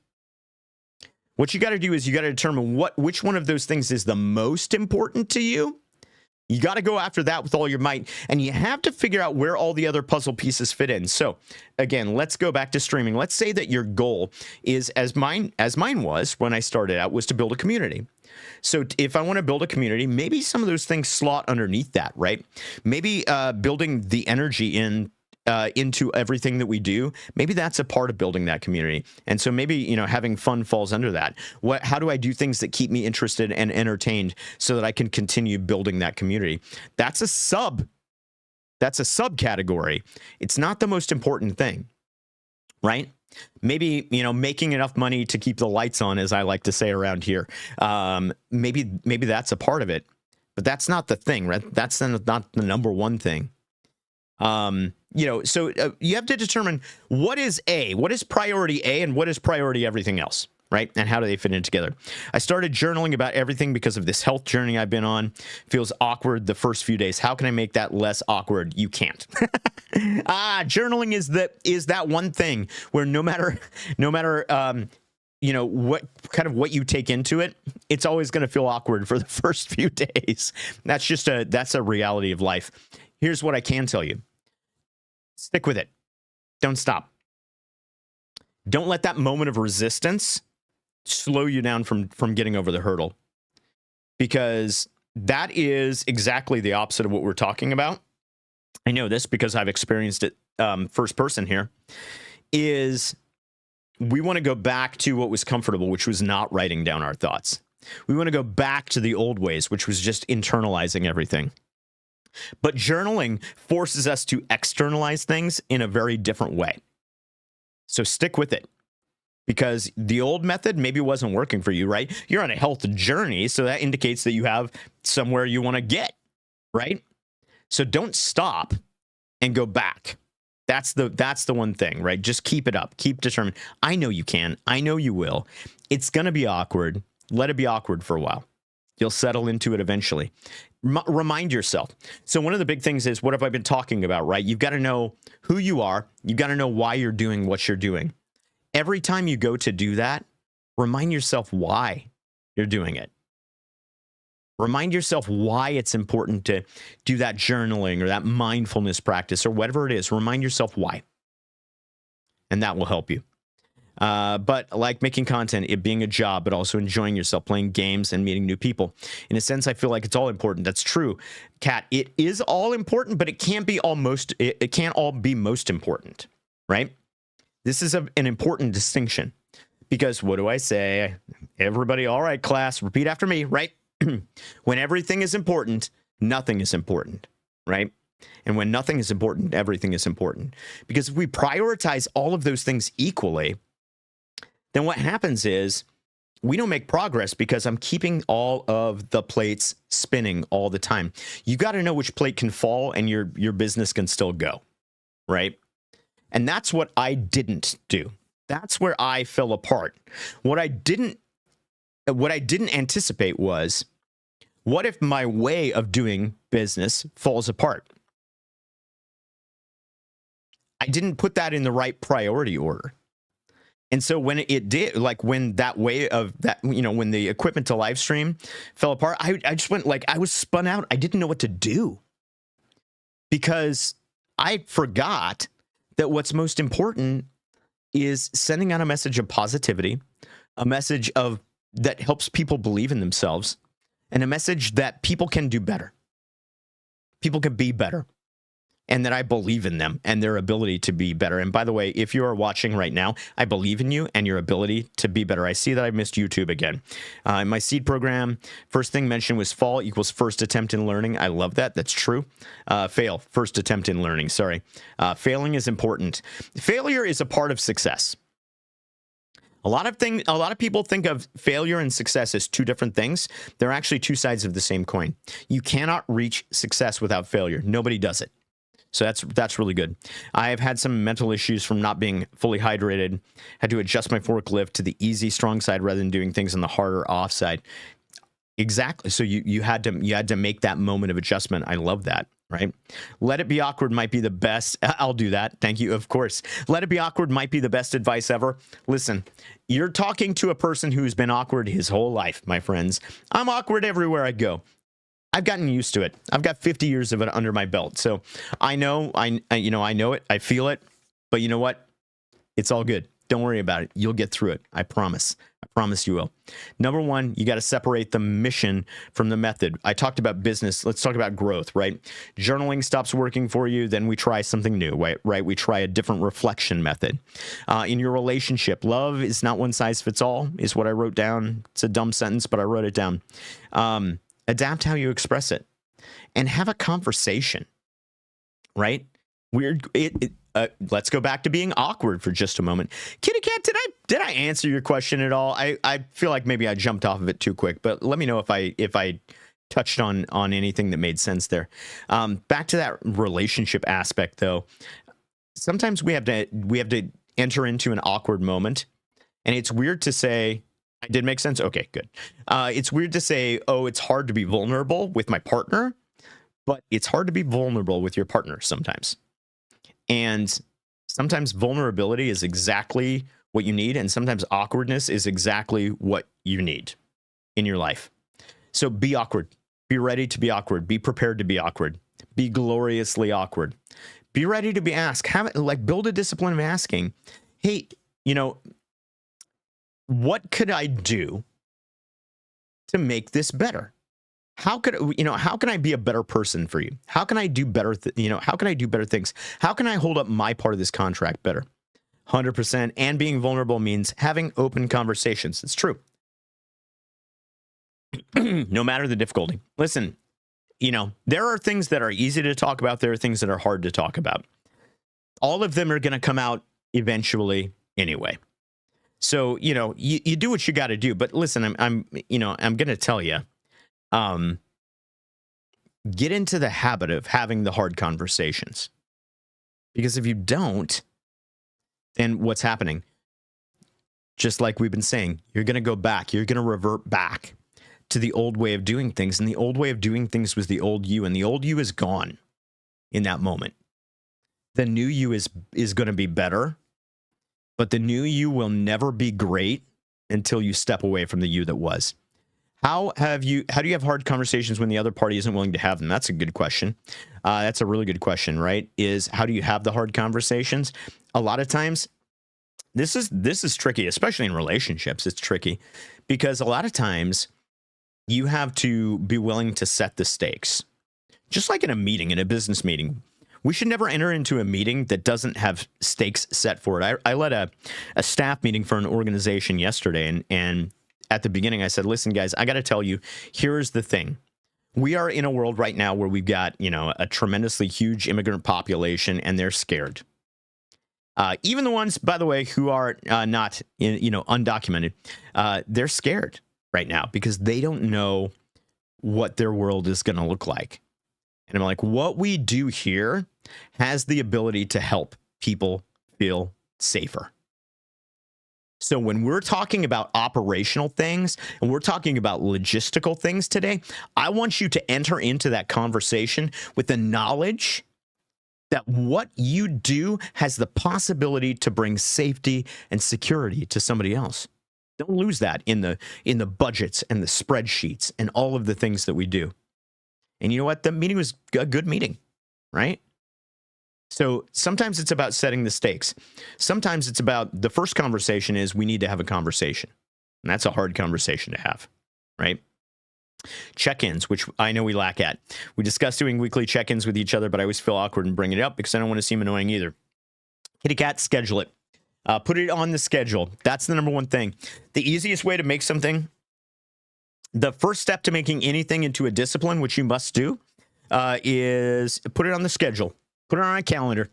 What you got to do is you got to determine which one of those things is the most important to you. You got to go after that with all your might, and you have to figure out where all the other puzzle pieces fit in. So again, let's go back to streaming. Let's say that your goal is, as mine was when I started out, was to build a community. So if I want to build a community, maybe some of those things slot underneath that, right? Maybe building the energy into everything that we do, maybe that's a part of building that community. And so maybe, having fun falls under that. How do I do things that keep me interested and entertained so that I can continue building that community? That's a subcategory. It's not the most important thing, right? Maybe, making enough money to keep the lights on, as I like to say around here. Maybe that's a part of it, but that's not the thing, right? That's not the number one thing. So you have to determine what is priority A and what is priority everything else, right? And how do they fit in together? I started journaling about everything because of this health journey I've been on. Feels awkward the first few days. How can I make that less awkward? You can't. Journaling is that one thing where no matter what you take into it, it's always going to feel awkward for the first few days. That's a reality of life. Here's what I can tell you. Stick with it. Don't stop. Don't let that moment of resistance slow you down from getting over the hurdle, because that is exactly the opposite of what we're talking about. I know this because I've experienced it first person here. Is we want to go back to what was comfortable, which was not writing down our thoughts. We want to go back to the old ways, which was just internalizing everything. But journaling forces us to externalize things in a very different way. So stick with it, because the old method maybe wasn't working for you, right? You're on a health journey, so that indicates that you have somewhere you want to get, right? So don't stop and go back. That's the one thing, right? Just keep it up. Keep determined. I know you can. I know you will. It's going to be awkward. Let it be awkward for a while. You'll settle into it eventually. Remind yourself. So one of the big things is, what have I been talking about, right? You've got to know who you are. You've got to know why you're doing what you're doing. Every time you go to do that, remind yourself why you're doing it. Remind yourself why it's important to do that journaling or that mindfulness practice or whatever it is. Remind yourself why. And that will help you. But like making content, it being a job, but also enjoying yourself, playing games and meeting new people. In a sense, I feel like it's all important. That's true, Kat. It is all important, but it can't be almost. It can't all be most important, right? This is an important distinction because what do I say? Everybody, all right, class, repeat after me, right? When everything is important, nothing is important, right? And when nothing is important, everything is important. Because if we prioritize all of those things equally, then what happens is we don't make progress because I'm keeping all of the plates spinning all the time. You got to know which plate can fall and your business can still go, right? And that's what I didn't do. That's where I fell apart. What I didn't anticipate was, what if my way of doing business falls apart? I didn't put that in the right priority order. And so when it did, like when that way of that, when the equipment to live stream fell apart, I just went like, I was spun out. I didn't know what to do because I forgot that what's most important is sending out a message of positivity, a message of that helps people believe in themselves, and a message that people can do better. People can be better. And that I believe in them and their ability to be better. And by the way, if you are watching right now, I believe in you and your ability to be better. I see that I missed YouTube again. In my seed program, first thing mentioned was fall equals first attempt in learning. I love that. That's true. Fail, first attempt in learning. Sorry. Failing is important. Failure is a part of success. A lot of people think of failure and success as two different things. They're actually two sides of the same coin. You cannot reach success without failure. Nobody does it. So that's really good. I have had some mental issues from not being fully hydrated. Had to adjust my forklift to the easy, strong side rather than doing things on the harder off side. Exactly. So you had to make that moment of adjustment. I love that. Right? Let it be awkward might be the best. I'll do that. Thank you. Of course. Let it be awkward might be the best advice ever. Listen, you're talking to a person who's been awkward his whole life, my friends. I'm awkward everywhere I go. I've gotten used to it. I've got 50 years of it under my belt. So I know, I know it. I feel it. But you know what? It's all good. Don't worry about it. You'll get through it. I promise. I promise you will. Number one, you got to separate the mission from the method. I talked about business. Let's talk about growth, right? Journaling stops working for you. Then we try something new, right? We try a different reflection method. In your relationship, love is not one size fits all, is what I wrote down. It's a dumb sentence, but I wrote it down. Adapt how you express it and have a conversation, right? Let's go back to being awkward for just a moment. Kitty Cat, did I answer your question at all? I feel like maybe I jumped off of it too quick, but let me know if I touched on anything that made sense there. Back to that relationship aspect though. Sometimes we have to enter into an awkward moment, and it's weird to say, I did make sense? Okay, good. It's weird to say, oh, it's hard to be vulnerable with my partner, but it's hard to be vulnerable with your partner sometimes. And sometimes vulnerability is exactly what you need, and sometimes awkwardness is exactly what you need in your life. So be awkward. Be ready to be awkward. Be prepared to be awkward. Be gloriously awkward. Be ready to be asked. Build a discipline of asking, hey, what could I do to make this better? How can I be a better person for you? How can I do better? How can I do better things? How can I hold up my part of this contract better? 100%. And being vulnerable means having open conversations. It's true. No matter the difficulty. Listen, there are things that are easy to talk about. There are things that are hard to talk about. All of them are going to come out eventually anyway. So, you do what you got to do. But listen, I'm going to tell you, get into the habit of having the hard conversations. Because if you don't, then what's happening? Just like we've been saying, you're going to go back. You're going to revert back to the old way of doing things. And the old way of doing things was the old you. And the old you is gone in that moment. The new you is going to be better. But the new you will never be great until you step away from the you that was. How do you have hard conversations when the other party isn't willing to have them? That's a good question. That's a really good question, right? Is how do you have the hard conversations? A lot of times, this is tricky, especially in relationships. It's tricky because a lot of times you have to be willing to set the stakes. Just like in a meeting, in a business meeting, we should never enter into a meeting that doesn't have stakes set for it. I led a staff meeting for an organization yesterday, and at the beginning I said, listen, guys, I got to tell you, here's the thing. We are in a world right now where we've got, a tremendously huge immigrant population, and they're scared. Even the ones, by the way, who are not, undocumented, they're scared right now because they don't know what their world is going to look like. And I'm like, what we do here has the ability to help people feel safer. So when we're talking about operational things and we're talking about logistical things today, I want you to enter into that conversation with the knowledge that what you do has the possibility to bring safety and security to somebody else. Don't lose that in the budgets and the spreadsheets and all of the things that we do. And you know what? The meeting was a good meeting, right? So sometimes it's about setting the stakes. Sometimes it's about the first conversation is we need to have a conversation. And that's a hard conversation to have, right? Check-ins, which I know we lack at. We discussed doing weekly check-ins with each other, but I always feel awkward in bringing it up because I don't want to seem annoying either. Kitty cat, schedule it. Put it on the schedule. That's the number one thing. The easiest way to make something, the first step to making anything into a discipline, which you must do, is put it on the schedule. Put it on a calendar.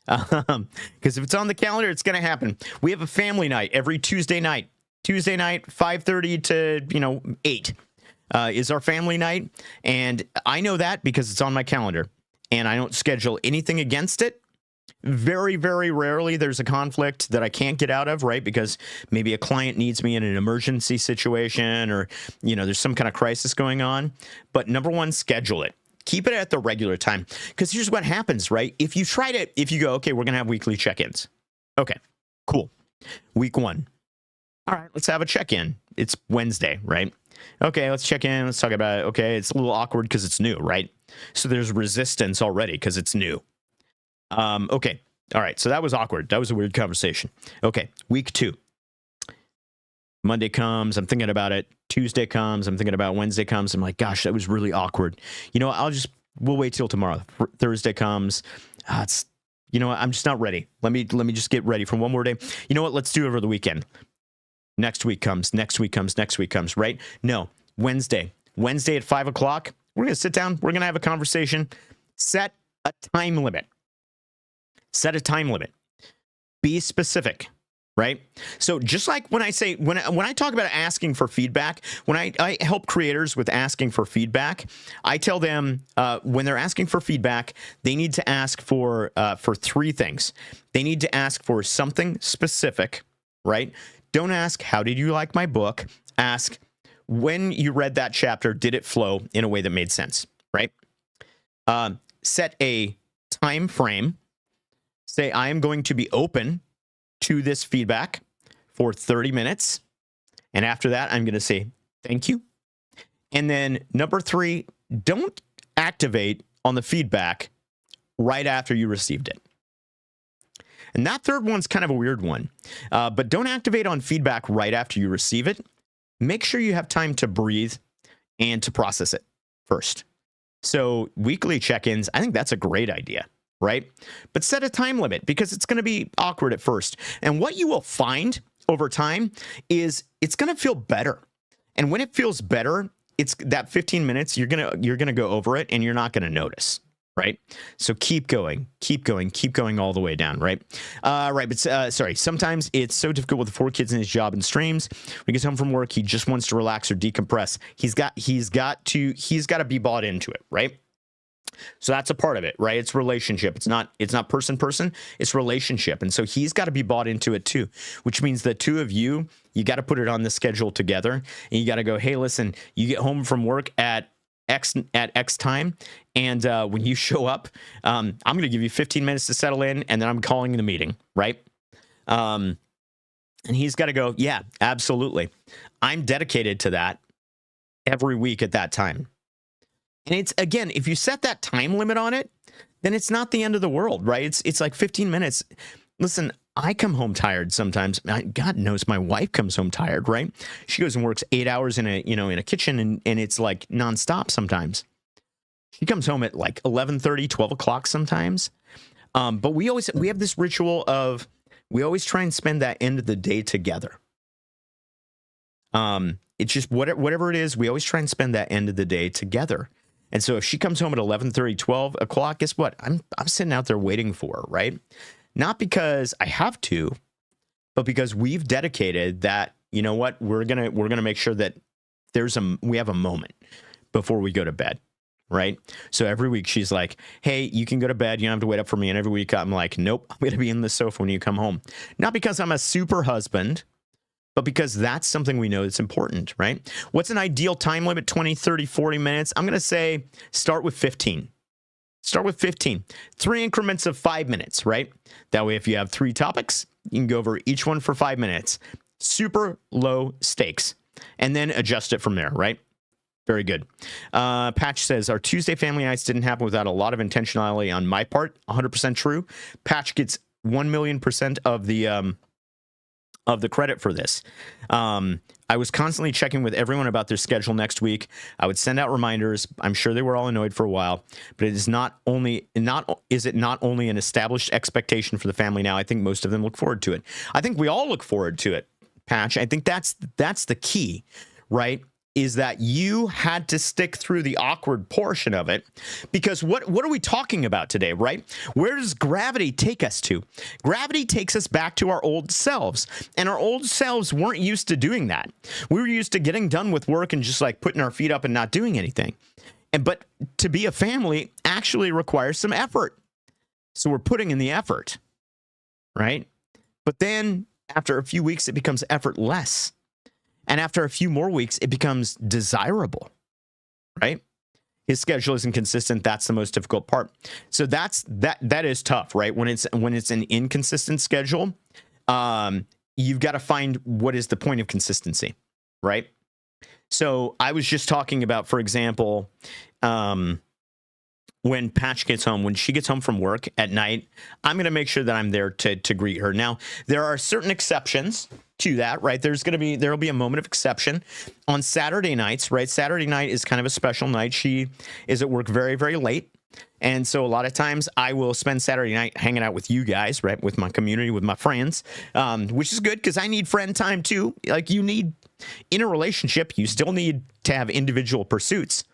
Because if it's on the calendar, it's going to happen. We have a family night every Tuesday night. Tuesday night, 5:30 to 8 is our family night. And I know that because it's on my calendar. And I don't schedule anything against it. Very, very rarely there's a conflict that I can't get out of, right? Because maybe a client needs me in an emergency situation or, there's some kind of crisis going on. But number one, schedule it. Keep it at the regular time. Because here's what happens, right? If you go, okay, we're going to have weekly check-ins. Okay, cool. Week 1. All right, let's have a check-in. It's Wednesday, right? Okay, let's check in. Let's talk about it. Okay, it's a little awkward because it's new, right? So there's resistance already because it's new. Okay. All right. So that was awkward. That was a weird conversation. Okay. Week 2. Monday comes. I'm thinking about it. Tuesday comes. I'm thinking about it. Wednesday comes. I'm like, gosh, that was really awkward. We'll wait till tomorrow. Thursday comes. I'm just not ready. Let me just get ready for one more day. You know what? Let's do it over the weekend. Next week comes. Next week comes. Next week comes. Right? No. Wednesday at 5 o'clock. We're going to sit down. We're going to have a conversation. Set a time limit. Set a time limit. Be specific, right? So just like when I say, when I talk about asking for feedback, when I help creators with asking for feedback, I tell them when they're asking for feedback, they need to ask for 3 things. They need to ask for something specific, right? Don't ask, how did you like my book? Ask, when you read that chapter, did it flow in a way that made sense, right? Set a time frame. Say, I am going to be open to this feedback for 30 minutes. And after that, I'm going to say, thank you. And then number 3, don't activate on the feedback right after you received it. And that third one's kind of a weird one. But don't activate on feedback right after you receive it. Make sure you have time to breathe and to process it first. So weekly check-ins, I think that's a great idea. Right? But set a time limit because it's going to be awkward at first. And what you will find over time is it's going to feel better. And when it feels better, it's that 15 minutes, you're going to go over it and you're not going to notice. Right? So keep going all the way down. Right? But sometimes it's so difficult with the 4 kids and his job and streams. When he gets home from work, he just wants to relax or decompress. He's got to be bought into it. Right? So that's a part of it, right? It's relationship. It's not person, it's relationship. And so he's got to be bought into it too, which means the two of you got to put it on the schedule together and you got to go, hey, listen, you get home from work at X time. And when you show up, I'm going to give you 15 minutes to settle in and then I'm calling the meeting, right? And he's got to go, yeah, absolutely. I'm dedicated to that. every week at that time. And it's, again, if you set that time limit on it, then it's not the end of the world, right? It's like 15 minutes. Listen, I come home tired sometimes. God knows my wife comes home tired, right? She goes and works 8 hours in a kitchen, and it's like nonstop sometimes. She comes home at like 11:30, 12 o'clock sometimes. But we have this ritual of, we always try and spend that end of the day together. It's just whatever it is, we always try and spend that end of the day together. And so if she comes home at 11:30, 12 o'clock, guess what? I'm sitting out there waiting for her, right? Not because I have to, but because we've dedicated that, you know what, we're gonna make sure that we have a moment before we go to bed, right? So every week she's like, hey, you can go to bed, you don't have to wait up for me. And every week I'm like, nope, I'm gonna be in the sofa when you come home. Not because I'm a super husband, but because that's something we know that's important, right? What's an ideal time limit? 20, 30, 40 minutes. I'm gonna say start with 15. Start with 15. 3 increments of 5 minutes, right? That way, if you have 3 topics, you can go over each one for 5 minutes. Super low stakes. And then adjust it from there, right? Very good. Patch says, our Tuesday family nights didn't happen without a lot of intentionality on my part. 100% true. Patch gets 1,000,000% of the credit for this. I was constantly checking with everyone about their schedule next week. I would send out reminders. I'm sure they were all annoyed for a while, but is it not only an established expectation for the family now? I think most of them look forward to it. I think we all look forward to it, Patch. I think that's the key, right? Is that you had to stick through the awkward portion of it, because what are we talking about today, right? Where does gravity take us to? Gravity takes us back to our old selves, and our old selves weren't used to doing that. We were used to getting done with work and just like putting our feet up and not doing anything. But to be a family actually requires some effort. So we're putting in the effort, right? But then after a few weeks, it becomes effortless. And after a few more weeks, it becomes desirable, right? His schedule isn't consistent. That's the most difficult part. So that is tough, right? When it's an inconsistent schedule, you've got to find what is the point of consistency, right? So I was just talking about, for example, when Patch gets home, when she gets home from work at night, I'm going to make sure that I'm there to greet her. Now, there are certain exceptions to that, right? There'll be a moment of exception on Saturday nights, right? Saturday night is kind of a special night. She is at work very, very late. And so a lot of times I will spend Saturday night hanging out with you guys, right? With my community, with my friends, which is good because I need friend time too. Like, you need, in a relationship, you still need to have individual pursuits.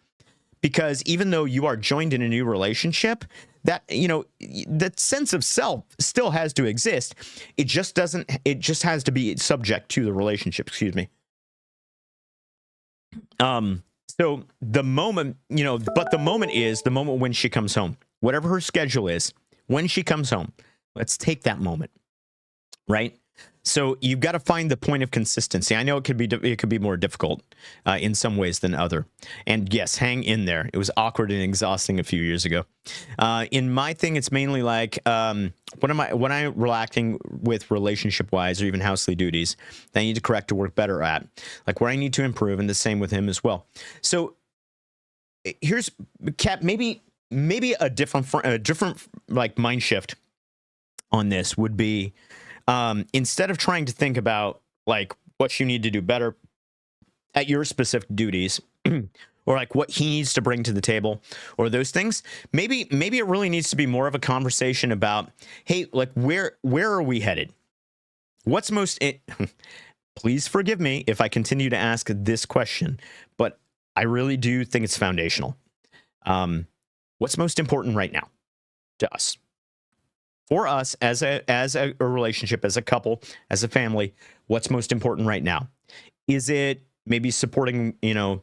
Because even though you are joined in a new relationship, that, that sense of self still has to exist. It just has to be subject to the relationship, excuse me. So the moment, but the moment is the moment when she comes home. Whatever her schedule is, when she comes home, let's take that moment, right? So you've got to find the point of consistency. I know it could be more difficult in some ways than other. And yes, hang in there. It was awkward and exhausting a few years ago. In my thing, it's mainly like when I'm relaxing with relationship wise or even housely duties that I need to correct or work better at, like where I need to improve, and the same with him as well. So here's Cap. Maybe a different like mind shift on this would be. Instead of trying to think about like what you need to do better at your specific duties or like what he needs to bring to the table or those things, maybe it really needs to be more of a conversation about, hey, like where are we headed? What's please forgive me if I continue to ask this question, but I really do think it's foundational. What's most important right now to us? For us as a relationship, as a couple, as a family, what's most important right now? Is it maybe supporting the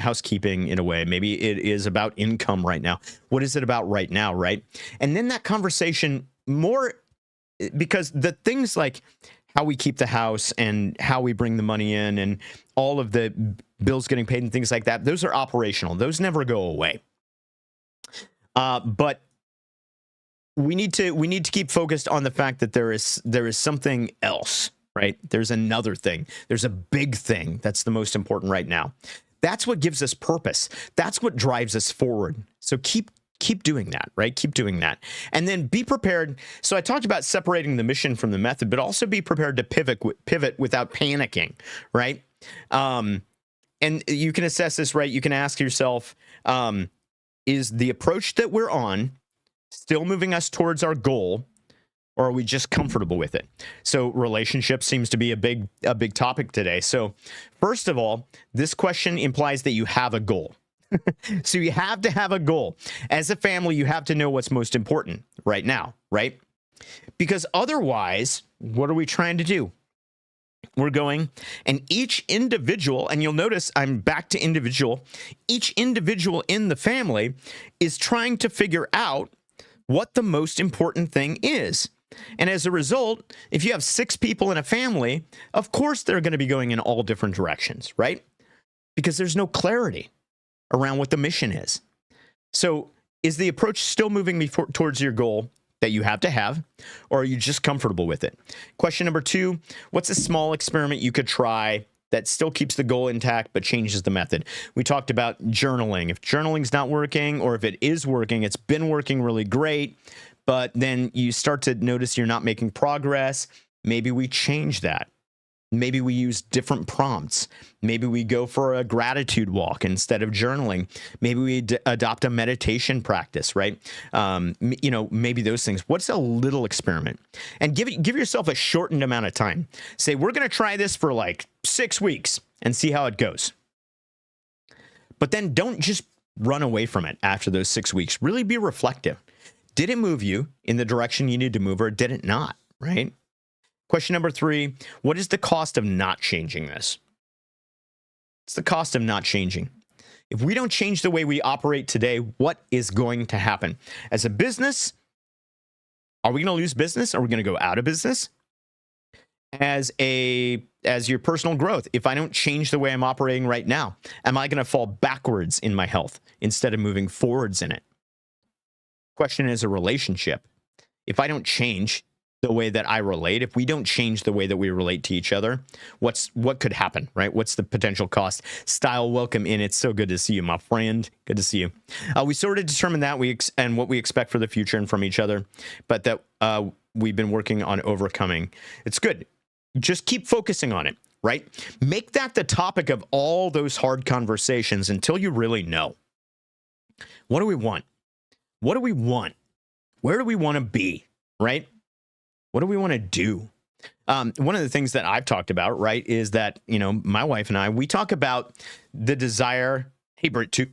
housekeeping in a way? Maybe it is about income right now. What is it about right now, right? And then that conversation more, because the things like how we keep the house and how we bring the money in and all of the bills getting paid and things like that, those are operational. Those never go away. But we need to keep focused on the fact that there is something else right? There's another thing. There's a big thing that's the most important right now. That's what gives us purpose. That's what drives us forward. So keep doing that, right? Keep doing that. And then be prepared. So I talked about separating the mission from the method, but also be prepared to pivot without panicking, right? And you can assess this, right? You can ask yourself, is the approach that we're on still moving us towards our goal, or are we just comfortable with it? So relationship seems to be a big topic today. So first of all, this question implies that you have a goal. So you have to have a goal. As a family, you have to know what's most important right now, right? Because otherwise, what are we trying to do? We're going, and each individual, and you'll notice I'm back to individual, each individual in the family is trying to figure out what the most important thing is. And as a result, if you have 6 people in a family, of course they're going to be going in all different directions, right? Because there's no clarity around what the mission is. So is the approach still moving me towards your goal that you have to have, or are you just comfortable with it? Question number 2, what's a small experiment you could try that still keeps the goal intact but changes the method? We talked about journaling. If journaling's not working, or if it is working, it's been working really great, but then you start to notice you're not making progress, maybe we change that. Maybe we use different prompts. Maybe we go for a gratitude walk instead of journaling. Maybe we adopt a meditation practice, right? Maybe those things. What's a little experiment? And give yourself a shortened amount of time. Say, we're going to try this for like 6 weeks and see how it goes. But then don't just run away from it after those 6 weeks. Really be reflective. Did it move you in the direction you need to move, or did it not, right? Question number 3, what is the cost of not changing this? It's the cost of not changing. If we don't change the way we operate today, what is going to happen? As a business, are we going to lose business? Are we going to go out of business? As your personal growth, if I don't change the way I'm operating right now, am I going to fall backwards in my health instead of moving forwards in it? Question is a relationship. If I don't change the way that I relate, if we don't change the way that we relate to each other, what could happen, right? What's the potential cost? Style, welcome in. It's so good to see you, my friend. Good to see you. We sort of determined that and what we expect for the future and from each other, but that we've been working on overcoming. It's good. Just keep focusing on it, right? Make that the topic of all those hard conversations until you really know. What do we want? What do we want? Where do we want to be, right? What do we want to do? One of the things that I've talked about, right, is that, my wife and I, we talk about the desire. Hey, Britt, too.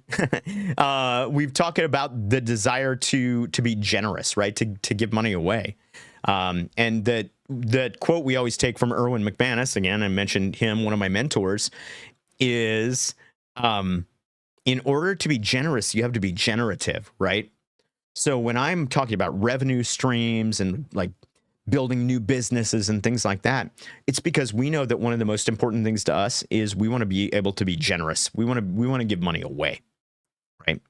We've talked about the desire to be generous, right, to give money away. And that quote we always take from Erwin McManus, again, I mentioned him, one of my mentors, is in order to be generous, you have to be generative, right? So when I'm talking about revenue streams and like building new businesses and things like that, it's because we know that one of the most important things to us is we want to be able to be generous. We want to give money away, right?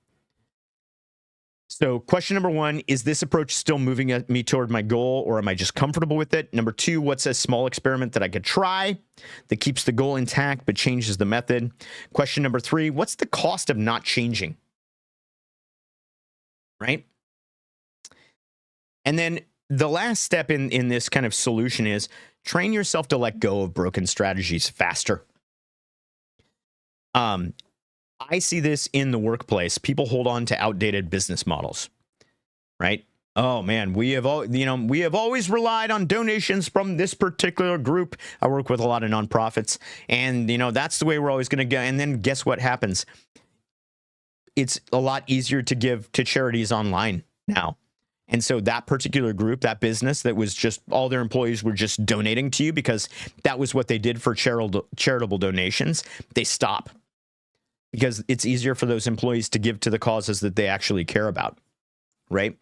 So question number 1, is this approach still moving me toward my goal, or am I just comfortable with it? Number 2, what's a small experiment that I could try that keeps the goal intact but changes the method? Question number 3, what's the cost of not changing? Right? And then the last step in this kind of solution is train yourself to let go of broken strategies faster. I see this in the workplace. People hold on to outdated business models, right? Oh man, we have always relied on donations from this particular group. I work with a lot of nonprofits, and that's the way we're always going to go. And then guess what happens? It's a lot easier to give to charities online now. And so that particular group, that business that was just all their employees were just donating to you because that was what they did for charitable donations, they stop because it's easier for those employees to give to the causes that they actually care about, right?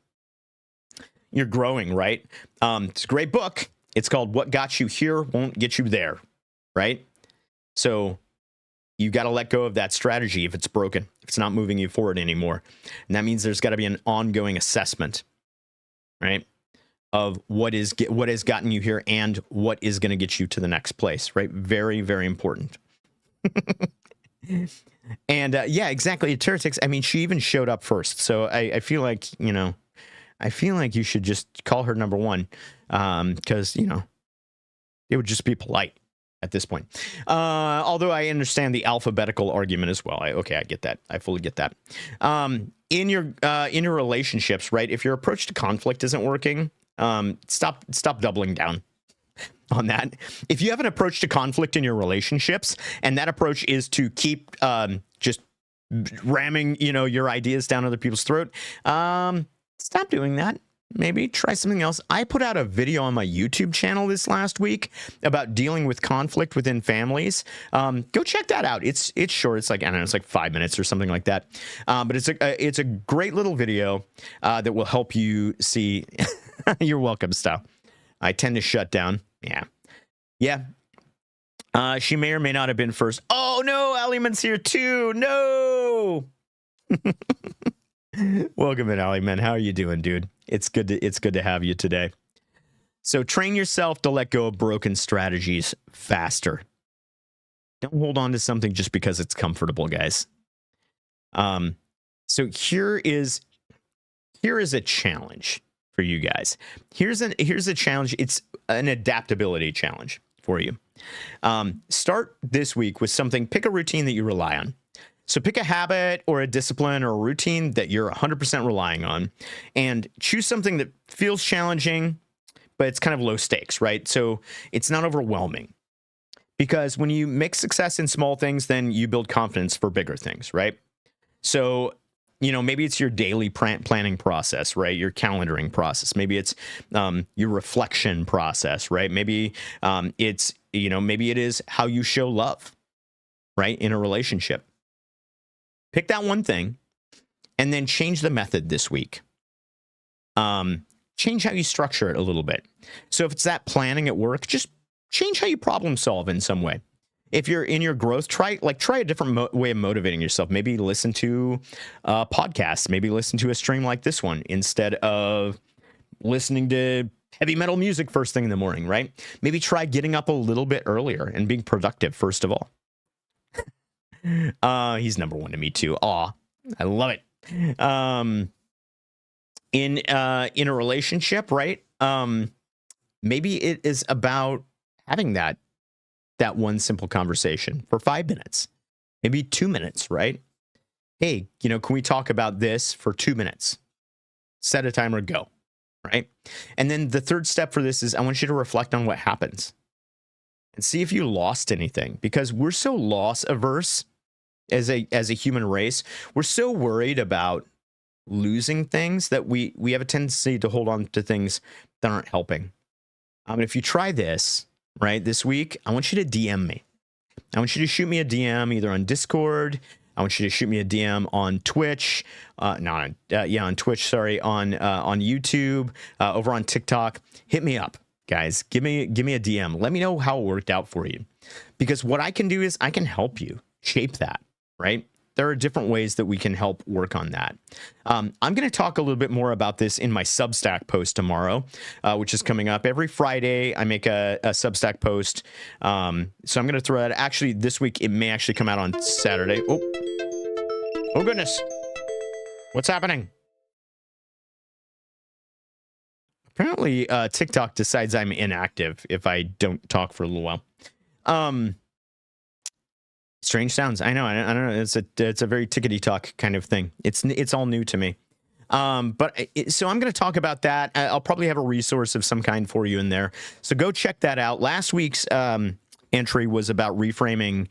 You're growing, right? It's a great book. It's called What Got You Here Won't Get You There, right? So you got to let go of that strategy if it's broken, if it's not moving you forward anymore. And that means there's got to be an ongoing assessment. Right? of what has gotten you here and what is going to get you to the next place, right? Very, very important. And yeah, exactly. Teratix, I mean, she even showed up first. So I feel like, I feel like you should just call her number one, because, it would just be polite at this point. Although I understand the alphabetical argument as well. I get that. I fully get that. In your relationships, right? If your approach to conflict isn't working, stop doubling down on that. If you have an approach to conflict in your relationships, and that approach is to keep just ramming, your ideas down other people's throat, stop doing that. Maybe try something else. I put out a video on my YouTube channel this last week about dealing with conflict within families. Go check that out. It's short. It's like, I don't know, it's like 5 minutes or something like that. But it's a great little video that will help you see. You're welcome, Stu. I tend to shut down. Yeah. She may or may not have been first. Oh no, Aliman's here too. No. Welcome in, Aliman. How are you doing, dude? It's good to have you today. So train yourself to let go of broken strategies faster. Don't hold on to something just because it's comfortable, guys. So here is a challenge for you guys. Here's a challenge. It's an adaptability challenge for you. Start this week with something. Pick a routine that you rely on. So pick a habit or a discipline or a routine that you're 100% relying on, and choose something that feels challenging, but it's kind of low stakes, right? So it's not overwhelming, because when you make success in small things, then you build confidence for bigger things, right? So, maybe it's your daily planning process, right? Your calendaring process. Maybe it's your reflection process, right? Maybe maybe it is how you show love, right? In a relationship. Pick that one thing and then change the method this week. Change how you structure it a little bit. So if it's that planning at work, just change how you problem solve in some way. If you're in your growth, try a different way of motivating yourself. Maybe listen to podcasts. Maybe listen to a stream like this one instead of listening to heavy metal music first thing in the morning, right? Maybe try getting up a little bit earlier and being productive first of all. He's number one to me too. Aw, I love it. In a relationship, right? Maybe it is about having that one simple conversation for 5 minutes, maybe 2 minutes, right? Hey, can we talk about this for 2 minutes? Set a timer, go, right? And then the third step for this is I want you to reflect on what happens and see if you lost anything, because we're so loss averse as a human race. We're so worried about losing things that we have a tendency to hold on to things that aren't helping. If you try this, right, this week, I want you to DM me. I want you to shoot me a DM either on Discord. I want you to shoot me a DM on Twitch. On Twitch, sorry, on YouTube, over on TikTok. Hit me up, guys. Give me a DM. Let me know how it worked out for you. Because what I can do is I can help you shape that, right? There are different ways that we can help work on that. I'm going to talk a little bit more about this in my Substack post tomorrow, which is coming up. Every Friday, I make a Substack post. So I'm going to throw that. Actually, this week, it may actually come out on Saturday. Oh goodness. What's happening? Apparently, TikTok decides I'm inactive if I don't talk for a little while. Strange sounds. I know. I don't know. It's a very tickety talk kind of thing. It's all new to me. So I'm going to talk about that. I'll probably have a resource of some kind for you in there. So go check that out. Last week's entry was about reframing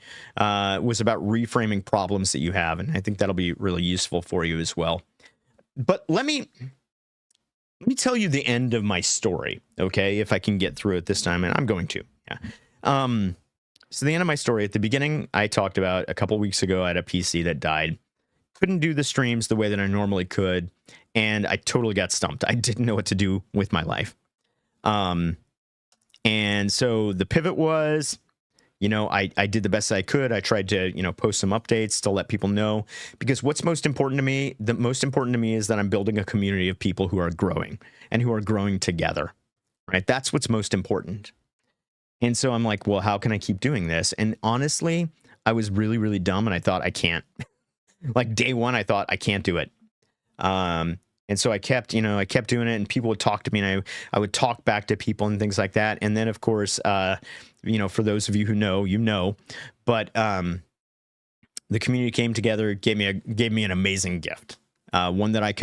problems that you have, and I think that'll be really useful for you as well. But let me tell you the end of my story, okay? If I can get through it this time, and I'm going to. Yeah. So the end of my story, at the beginning, I talked about a couple weeks ago, I had a PC that died. Couldn't do the streams the way that I normally could, and I totally got stumped. I didn't know what to do with my life. And so the pivot was, I did the best I could. I tried to, post some updates to let people know, because what's most important to me, the most important to me is that I'm building a community of people who are growing and who are growing together, right? That's what's most important. And so I'm like, well, how can I keep doing this? And honestly, I was really, really dumb, and I thought I can't. Like day one, I thought I can't do it. And so I kept doing it, and people would talk to me, and I would talk back to people and things like that. And then, of course, for those of you who know, but the community came together, gave me an amazing gift, one that I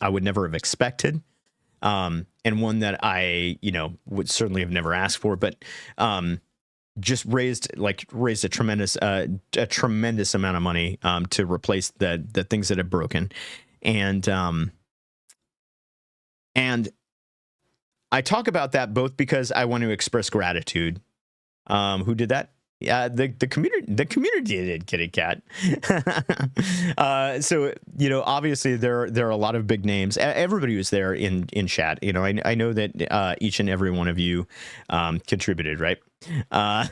would never have expected, and one that I would certainly have never asked for, but just raised a tremendous amount of money to replace the things that had broken. And I talk about that both because I want to express gratitude. Who did that? Yeah, the community did, Kitty Cat. So obviously there are a lot of big names. Everybody was there in chat. I know that each and every one of you contributed, right? I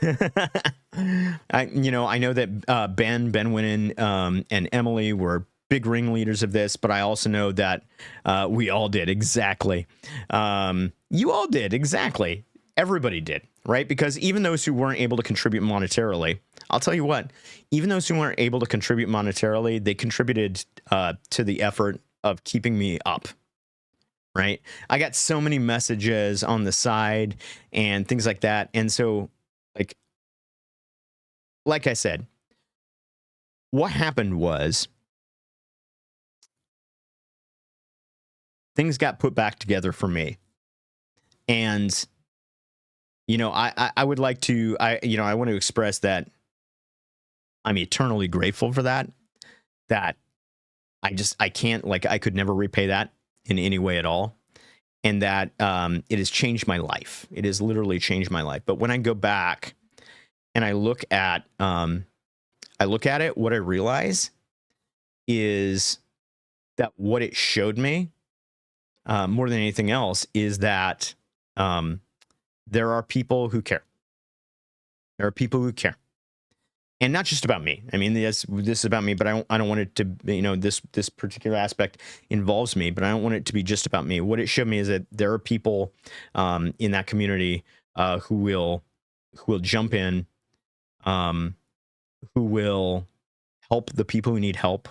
know that Ben Winnan and Emily were big ringleaders of this, but I also know that we all did exactly. You all did exactly. Everybody did, right? Because even those who weren't able to contribute monetarily, I'll tell you what, even those who weren't able to contribute monetarily, they contributed to the effort of keeping me up, right? I got so many messages on the side and things like that. And so, like I said, what happened was things got put back together for me. And I would like to, I want to express that I'm eternally grateful for that I can't, I could never repay that in any way at all. And that it has changed my life. It has literally changed my life. But when I go back and I look at it, what I realize is that what it showed me, more than anything else, is that there are people who care. There are people who care, and not just about me. I mean, this is about me, but I don't want it to. This particular aspect involves me, but I don't want it to be just about me. What it showed me is that there are people in that community who will jump in, who will help the people who need help.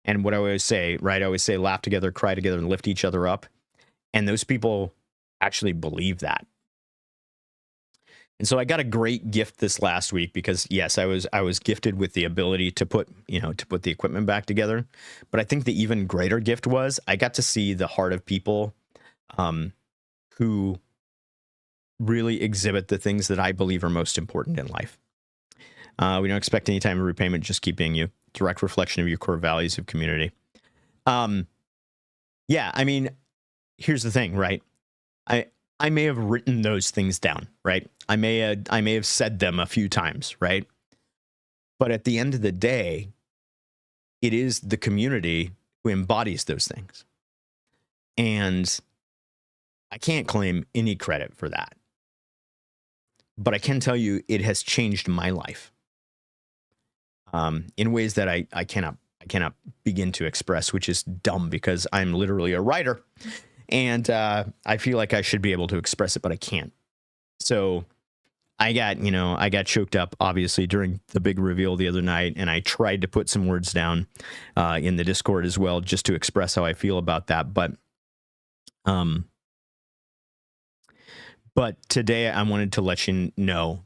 And what I always say, right? I always say, laugh together, cry together, and lift each other up. And those people actually believe that. And so I got a great gift this last week because, yes, I was gifted with the ability to put the equipment back together. But I think the even greater gift was I got to see the heart of people who really exhibit the things that I believe are most important in life. We don't expect any time of repayment, just keep being you. Direct reflection of your core values of community. Yeah, I mean, here's the thing, right? I may have written those things down, right? I may have said them a few times, right? But at the end of the day, it is the community who embodies those things. And I can't claim any credit for that. But I can tell you it has changed my life in ways that I cannot begin to express, which is dumb because I'm literally a writer. And I feel like I should be able to express it, but I can't. So I got choked up, obviously, during the big reveal the other night. And I tried to put some words down in the Discord as well, just to express how I feel about that. But today I wanted to let you know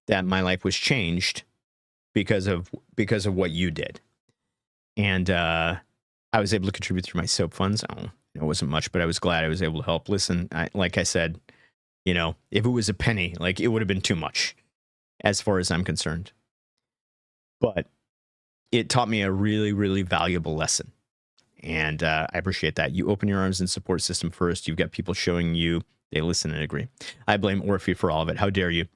that my life was changed because of what you did. And I was able to contribute through my soap funds. It wasn't much, but I was glad I was able to help. Listen, like I said, if it was a penny, it would have been too much as far as I'm concerned. But it taught me a really, really valuable lesson. And I appreciate that. You open your arms and support system first. You've got people showing you they listen and agree. I blame Orphe for all of it. How dare you?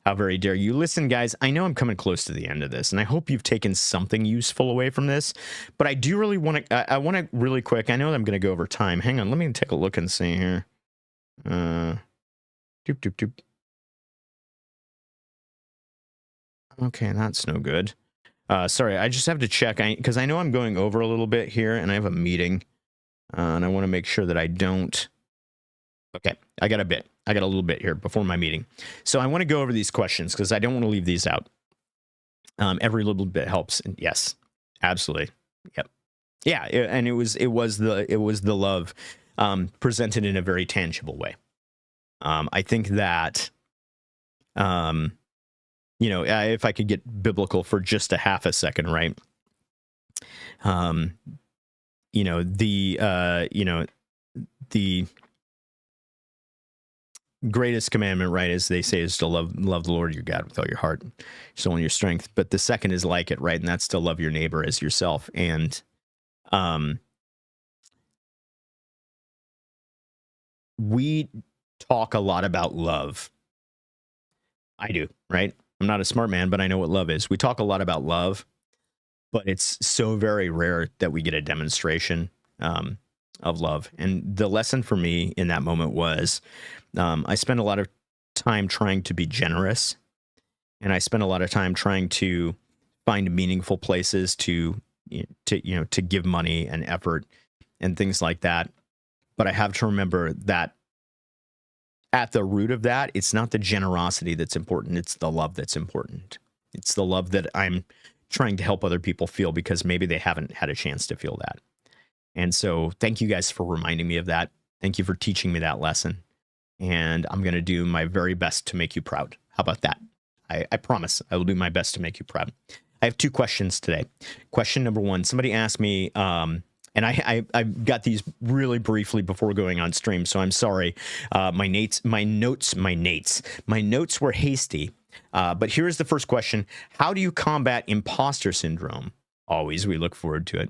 How very dare you? Listen, guys, I know I'm coming close to the end of this, and I hope you've taken something useful away from this, but I do really want to, I want to really quick, I know that I'm going to go over time. Hang on, let me take a look and see here. Doop, doop, doop. Okay, that's no good. Sorry, I just have to check because I know I'm going over a little bit here, and I have a meeting, and I want to make sure that I don't. Okay, I got a little bit here before my meeting, so I want to go over these questions because I don't want to leave these out. Every little bit helps, and yes, absolutely, yep, yeah, and it was the love presented in a very tangible way. I think that. If I could get biblical for just a half a second, right? The greatest commandment, right, as they say, is to love the Lord your God with all your heart, your soul, and your strength. But the second is like it, right? And that's to love your neighbor as yourself. And we talk a lot about love. I do, right? I'm not a smart man, but I know what love is. We talk a lot about love, but it's so very rare that we get a demonstration of love. And the lesson for me in that moment was I spent a lot of time trying to be generous, and I spent a lot of time trying to find meaningful places to give money and effort and things like that. But I have to remember that at the root of that, it's not the generosity that's important. It's the love that's important. It's the love that I'm trying to help other people feel because maybe they haven't had a chance to feel that. And so thank you guys for reminding me of that. Thank you for teaching me that lesson. And I'm going to do my very best to make you proud. How about that? I promise I will do my best to make you proud. I have two questions today. Question number one, somebody asked me, and I got these really briefly before going on stream, so I'm sorry. My notes were hasty. But here's the first question. How do you combat imposter syndrome? Always, we look forward to it.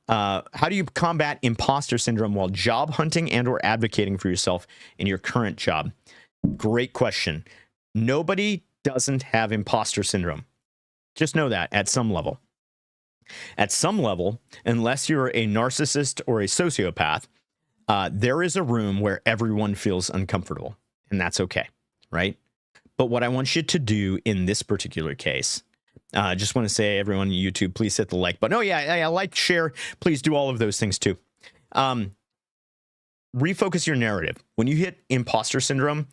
How do you combat imposter syndrome while job hunting and or advocating for yourself in your current job? Great question. Nobody doesn't have imposter syndrome. Just know that at some level. At some level, unless you're a narcissist or a sociopath, there is a room where everyone feels uncomfortable, and that's okay, right? But what I want you to do in this particular case, just want to say, everyone on YouTube, please hit the like button. Oh, yeah, like, share. Please do all of those things, too. Refocus your narrative. When you hit imposter syndrome,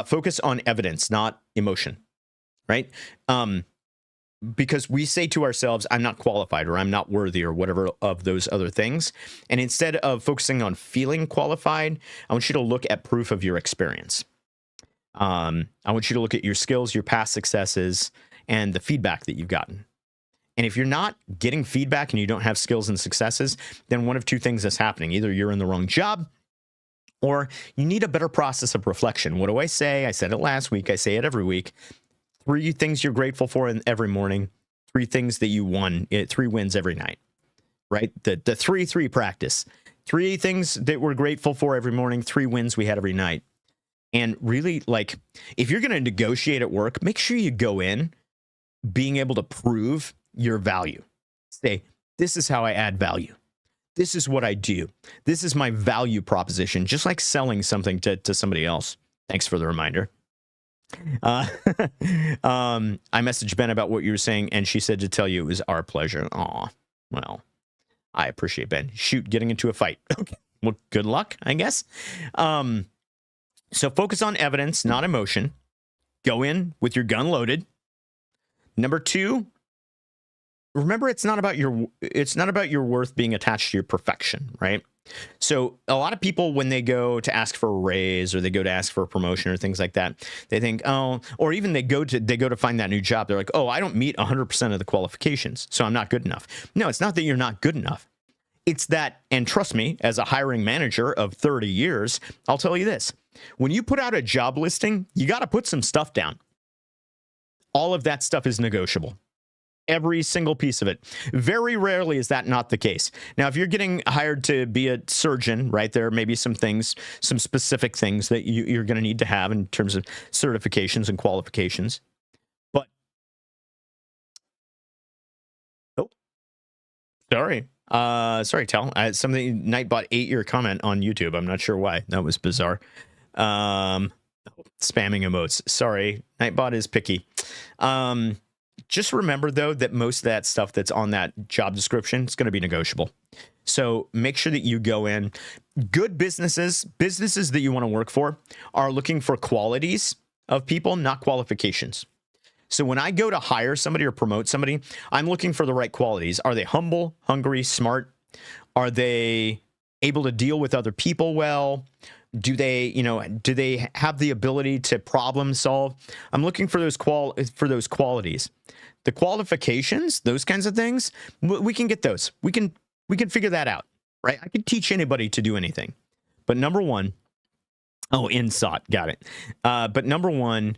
focus on evidence, not emotion, right? Because we say to ourselves, I'm not qualified or I'm not worthy or whatever of those other things. And instead of focusing on feeling qualified, I want you to look at proof of your experience. I want you to look at your skills, your past successes, and the feedback that you've gotten. And if you're not getting feedback and you don't have skills and successes, then one of two things is happening. Either you're in the wrong job or you need a better process of reflection. What do I say? I said it last week. I say it every week. 3 things you're grateful for every morning, 3 things that you won, 3 wins every night, right? The 3-3 practice. 3 things that we're grateful for every morning, 3 wins we had every night. And really, like, if you're going to negotiate at work, make sure you go in being able to prove your value. Say, this is how I add value. This is what I do. This is my value proposition, just like selling something to somebody else. Thanks for the reminder. I messaged Ben about what you were saying, and she said to tell you it was our pleasure. Aw, well, I appreciate Ben. Shoot, getting into a fight. Okay, well, good luck, I guess. So focus on evidence, not emotion. Go in with your gun loaded. Number 2, remember it's not about your worth being attached to your perfection, right? So a lot of people, when they go to ask for a raise or they go to ask for a promotion or things like that, they think, oh, or even they go to find that new job. They're like, oh, I don't meet 100% of the qualifications, so I'm not good enough. No, it's not that you're not good enough. It's that, and trust me, as a hiring manager of 30 years, I'll tell you this. When you put out a job listing, you got to put some stuff down. All of that stuff is negotiable. Every single piece of it. Very rarely is that not the case. Now, if you're getting hired to be a surgeon, right, there may be some things, some specific things that you're going to need to have in terms of certifications and qualifications. But, oh, sorry. Sorry, Tal. Something Nightbot ate your comment on YouTube. I'm not sure why. That was bizarre. Spamming emotes. Sorry. Nightbot is picky. Just remember, though, that most of that stuff that's on that job description is going to be negotiable. So make sure that you go in. Good businesses that you want to work for are looking for qualities of people, not qualifications. So when I go to hire somebody or promote somebody, I'm looking for the right qualities. Are they humble, hungry, smart? Are they able to deal with other people well? Do they have the ability to problem solve? I'm looking for those qualities. The qualifications, those kinds of things, we can get those. We can figure that out, right? I could teach anybody to do anything. But number one, INSOT, got it. But number one,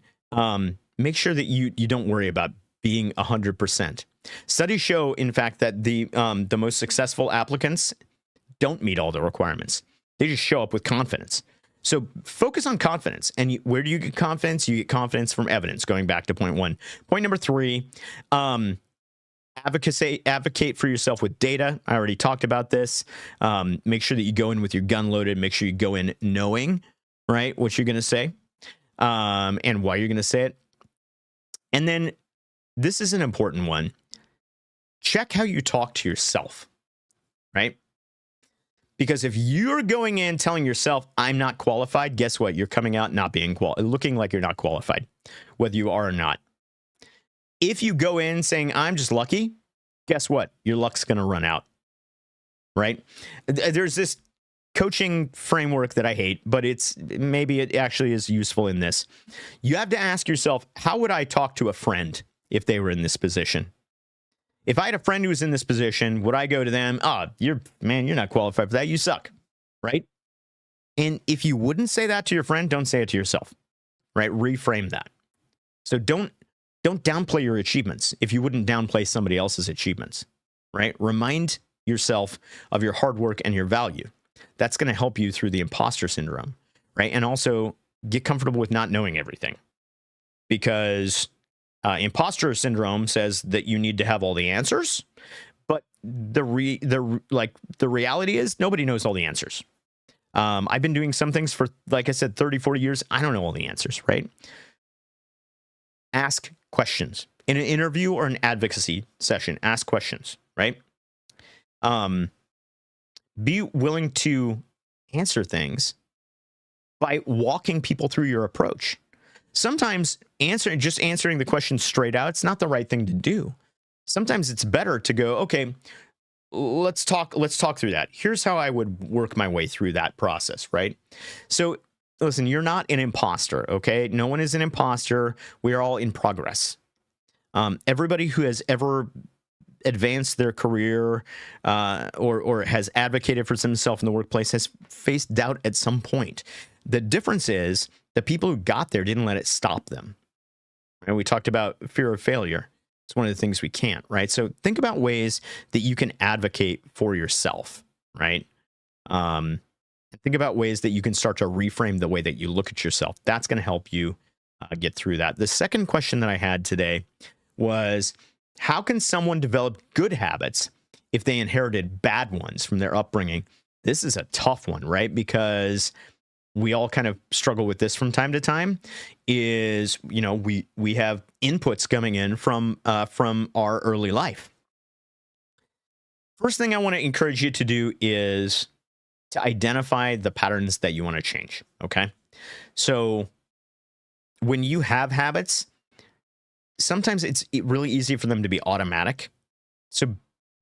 make sure that you don't worry about being 100%. Studies show, in fact, that the most successful applicants don't meet all the requirements. They just show up with confidence. So focus on confidence. And where do you get confidence? You get confidence from evidence, going back to point one. Point number three, advocate for yourself with data. I already talked about this. Make sure that you go in with your gun loaded. Make sure you go in knowing, right, what you're going to say and why you're going to say it. And then this is an important one. Check how you talk to yourself, right? Because if you're going in telling yourself, I'm not qualified, guess what? You're coming out not being looking like you're not qualified, whether you are or not. If you go in saying, I'm just lucky, guess what? Your luck's going to run out, right? There's this coaching framework that I hate, but maybe it actually is useful in this. You have to ask yourself, how would I talk to a friend if they were in this position? If I had a friend who was in this position, would I go to them, you're not qualified for that, you suck, right? And if you wouldn't say that to your friend, don't say it to yourself, right? Reframe that. So don't downplay your achievements if you wouldn't downplay somebody else's achievements, right? Remind yourself of your hard work and your value. That's going to help you through the imposter syndrome, right? And also get comfortable with not knowing everything, because imposter syndrome says that you need to have all the answers, but the reality is nobody knows all the answers. I've been doing some things for, like I said, 30, 40 years. I don't know all the answers, right? Ask questions in an interview or an advocacy session. Ask questions, right? Be willing to answer things by walking people through your approach. Sometimes just answering the question straight out, it's not the right thing to do. Sometimes it's better to go, okay, let's talk through that. Here's how I would work my way through that process, right? So listen, you're not an imposter, okay? No one is an imposter. We are all in progress. Everybody who has ever advanced their career or has advocated for themselves in the workplace has faced doubt at some point. The difference is the people who got there didn't let it stop them. And we talked about fear of failure. It's one of the things we can't, right? So think about ways that you can advocate for yourself, right? Think about ways that you can start to reframe the way that you look at yourself. That's going to help you get through that. The second question that I had today was, how can someone develop good habits if they inherited bad ones from their upbringing? This is a tough one, right? Because we all kind of struggle with this from time to time. Is, we have inputs coming in from our early life. First thing I want to encourage you to do is to identify the patterns that you want to change. Okay, so when you have habits, sometimes it's really easy for them to be automatic. So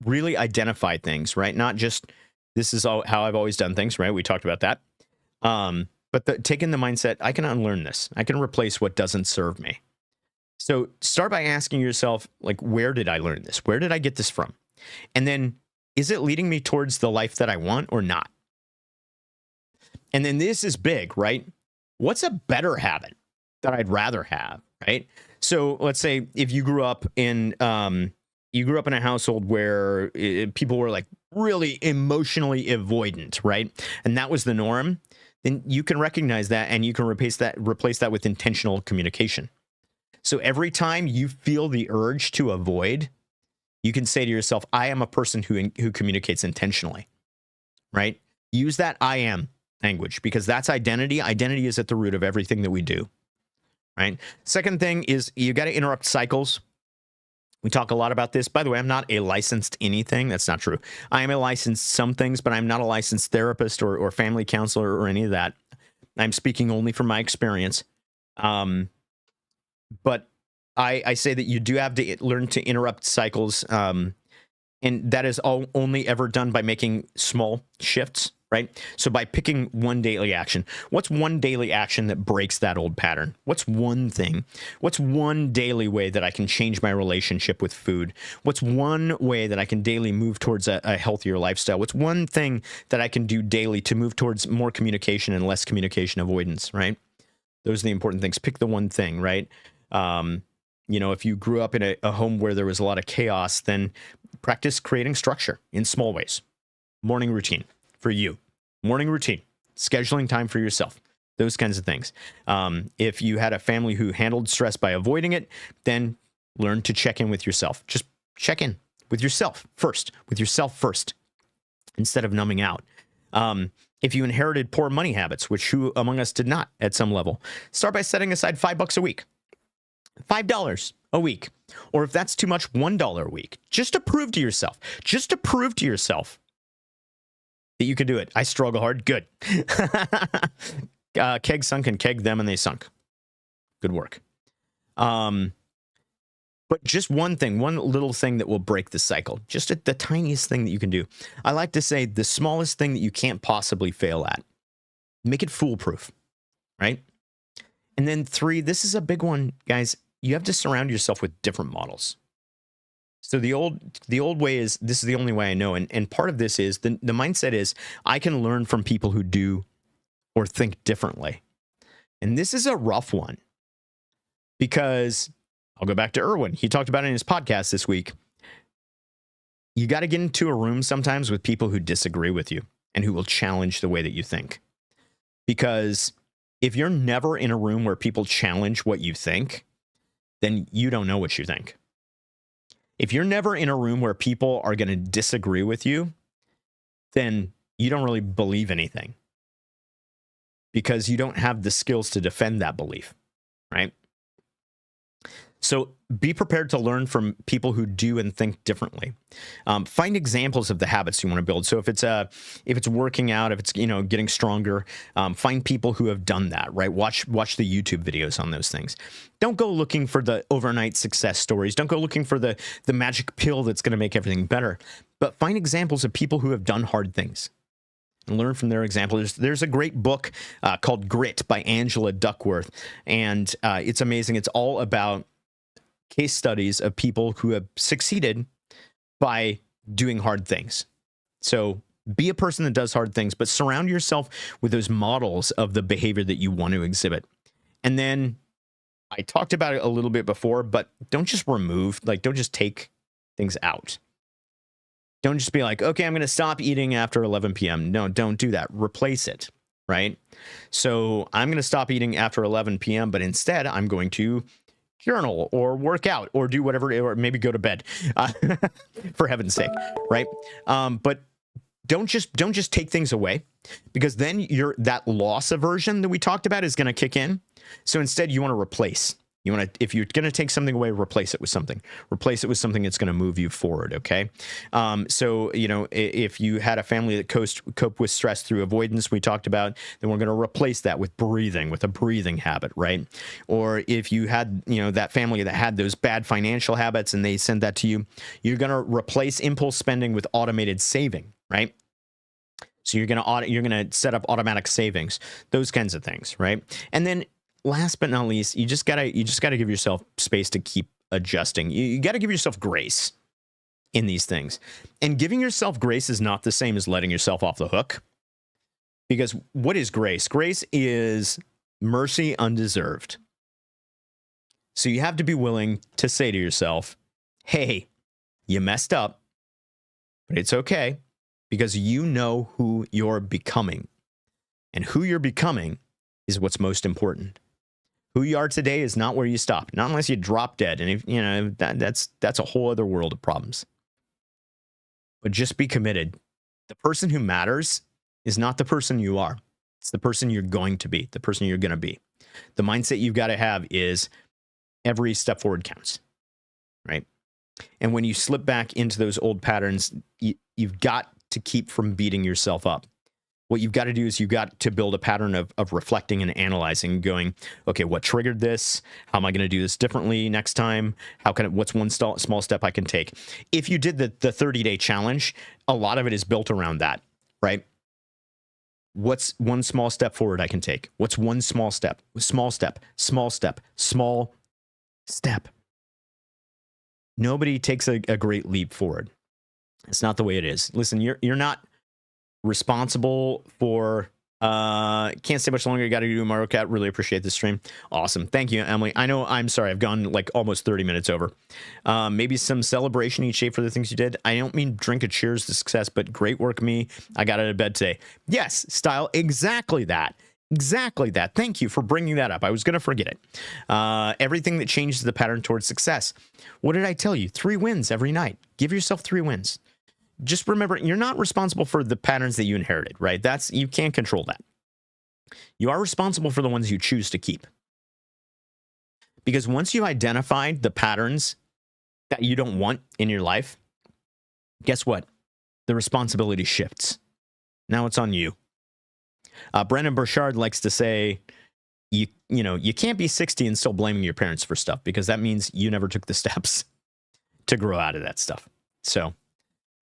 really identify things, right? Not just this is how I've always done things, right? We talked about that. But taking the mindset, I can unlearn this. I can replace what doesn't serve me. So start by asking yourself, like, where did I learn this? Where did I get this from? And then, is it leading me towards the life that I want or not? And then this is big, right? What's a better habit that I'd rather have, right? So let's say if you grew up in a household where people were like really emotionally avoidant, right? And that was the norm. Then you can recognize that and you can replace that with intentional communication. So every time you feel the urge to avoid, you can say to yourself, I am a person who communicates intentionally, right? Use that I am language, because that's identity. Identity is at the root of everything that we do, right? Second thing is you got to interrupt cycles. We talk a lot about this. By the way, I'm not a licensed anything. That's not true. I am a licensed some things, but I'm not a licensed therapist or family counselor or any of that. I'm speaking only from my experience. But I say that you do have to learn to interrupt cycles. And that is only ever done by making small shifts, right? So by picking one daily action. What's one daily action that breaks that old pattern? What's one thing? What's one daily way that I can change my relationship with food? What's one way that I can daily move towards a healthier lifestyle? What's one thing that I can do daily to move towards more communication and less communication avoidance, right? Those are the important things. Pick the one thing, right? If you grew up in a home where there was a lot of chaos, then practice creating structure in small ways. Morning routine for you. Morning routine. Scheduling time for yourself. Those kinds of things. If you had a family who handled stress by avoiding it, then learn to check in with yourself. Just check in with yourself first. With yourself first, instead of numbing out. If you inherited poor money habits, which who among us did not at some level, start by setting aside $5 a week. $5 a week. Or if that's too much, $1 a week. Just to prove to yourself. Just to prove to yourself that you can do it. I struggle hard. Good. Keg sunk and keg them and they sunk. Good work. But just one thing, one little thing that will break the cycle. Just the tiniest thing that you can do. I like to say the smallest thing that you can't possibly fail at. Make it foolproof, right? And then 3, this is a big one, guys. You have to surround yourself with different models. So the old way is, this is the only way I know. And part of this is, the mindset is, I can learn from people who do or think differently. And this is a rough one. Because, I'll go back to Erwin. He talked about it in his podcast this week. You got to get into a room sometimes with people who disagree with you and who will challenge the way that you think. Because if you're never in a room where people challenge what you think, then you don't know what you think. If you're never in a room where people are going to disagree with you, then you don't really believe anything. Because you don't have the skills to defend that belief, right? So be prepared to learn from people who do and think differently. Find examples of the habits you want to build. So if it's working out, if it's getting stronger, find people who have done that. Right? Watch the YouTube videos on those things. Don't go looking for the overnight success stories. Don't go looking for the magic pill that's going to make everything better. But find examples of people who have done hard things. And learn from their examples. There's a great book called Grit by Angela Duckworth, and it's amazing. It's all about case studies of people who have succeeded by doing hard things. So be a person that does hard things, but surround yourself with those models of the behavior that you want to exhibit. And then I talked about it a little bit before, but don't just don't just take things out. Don't just be like, okay, I'm going to stop eating after 11 p.m. No, don't do that. Replace it, right? So I'm going to stop eating after 11 p.m., but instead I'm going to journal or work out or do whatever, or maybe go to bed, for heaven's sake, right? But don't just take things away, because then that loss aversion that we talked about is going to kick in. So instead, you want to replace. If you're going to take something away, replace it with something. Replace it with something that's going to move you forward, okay? So, if you had a family that cope with stress through avoidance, we talked about, then we're going to replace that with a breathing habit, right? Or if you had, that family that had those bad financial habits and they sent that to you, you're going to replace impulse spending with automated saving, right? So you're going to set up automatic savings, those kinds of things, right? And then last but not least, you just gotta give yourself space to keep adjusting. You gotta give yourself grace in these things. And giving yourself grace is not the same as letting yourself off the hook. Because what is grace? Grace is mercy undeserved. So you have to be willing to say to yourself, hey, you messed up, but it's okay, because you know who you're becoming. And who you're becoming is what's most important. Who you are today is not where you stop, not unless you drop dead. And if that's a whole other world of problems. But just be committed. The person who matters is not the person you are. It's the person you're going to be, the person you're going to be. The mindset you've got to have is every step forward counts, right? And when you slip back into those old patterns, you've got to keep from beating yourself up. What you've got to do is you've got to build a pattern of reflecting and analyzing, going, okay, what triggered this? How am I going to do this differently next time? What's one small step I can take? If you did the 30-day challenge, a lot of it is built around that, right? What's one small step forward I can take? What's one small step? Small step, small step, small step. Nobody takes a great leap forward. It's not the way it is. Listen, you're not responsible for can't stay much longer. You got to do Mario Cat. Really appreciate this stream. Awesome. Thank you, Emily. I know, I'm sorry, I've gone like almost 30 minutes over. Maybe some celebration each day for the things you did. I don't mean drink a cheers to success, but great work, me. I got out of bed today. Yes, Style, exactly that. Exactly that. Thank you for bringing that up. I was going to forget it. Everything that changes the pattern towards success. What did I tell you? 3 wins every night. Give yourself 3 wins. Just remember, you're not responsible for the patterns that you inherited, right? You can't control that. You are responsible for the ones you choose to keep. Because once you've identified the patterns that you don't want in your life, guess what? The responsibility shifts. Now it's on you. Brendan Burchard likes to say, you can't be 60 and still blaming your parents for stuff, because that means you never took the steps to grow out of that stuff. So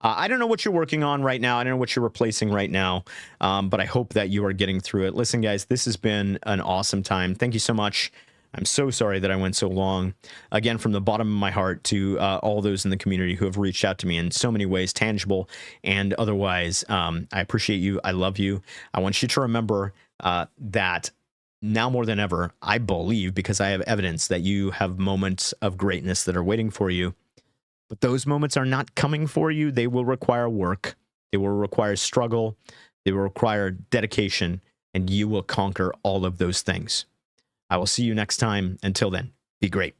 I don't know what you're working on right now. I don't know what you're replacing right now, but I hope that you are getting through it. Listen, guys, this has been an awesome time. Thank you so much. I'm so sorry that I went so long. Again, from the bottom of my heart to all those in the community who have reached out to me in so many ways, tangible and otherwise. I appreciate you. I love you. I want you to remember that now more than ever, I believe, because I have evidence, that you have moments of greatness that are waiting for you. But those moments are not coming for you. They will require work. They will require struggle. They will require dedication, and you will conquer all of those things. I will see you next time. Until then, be great.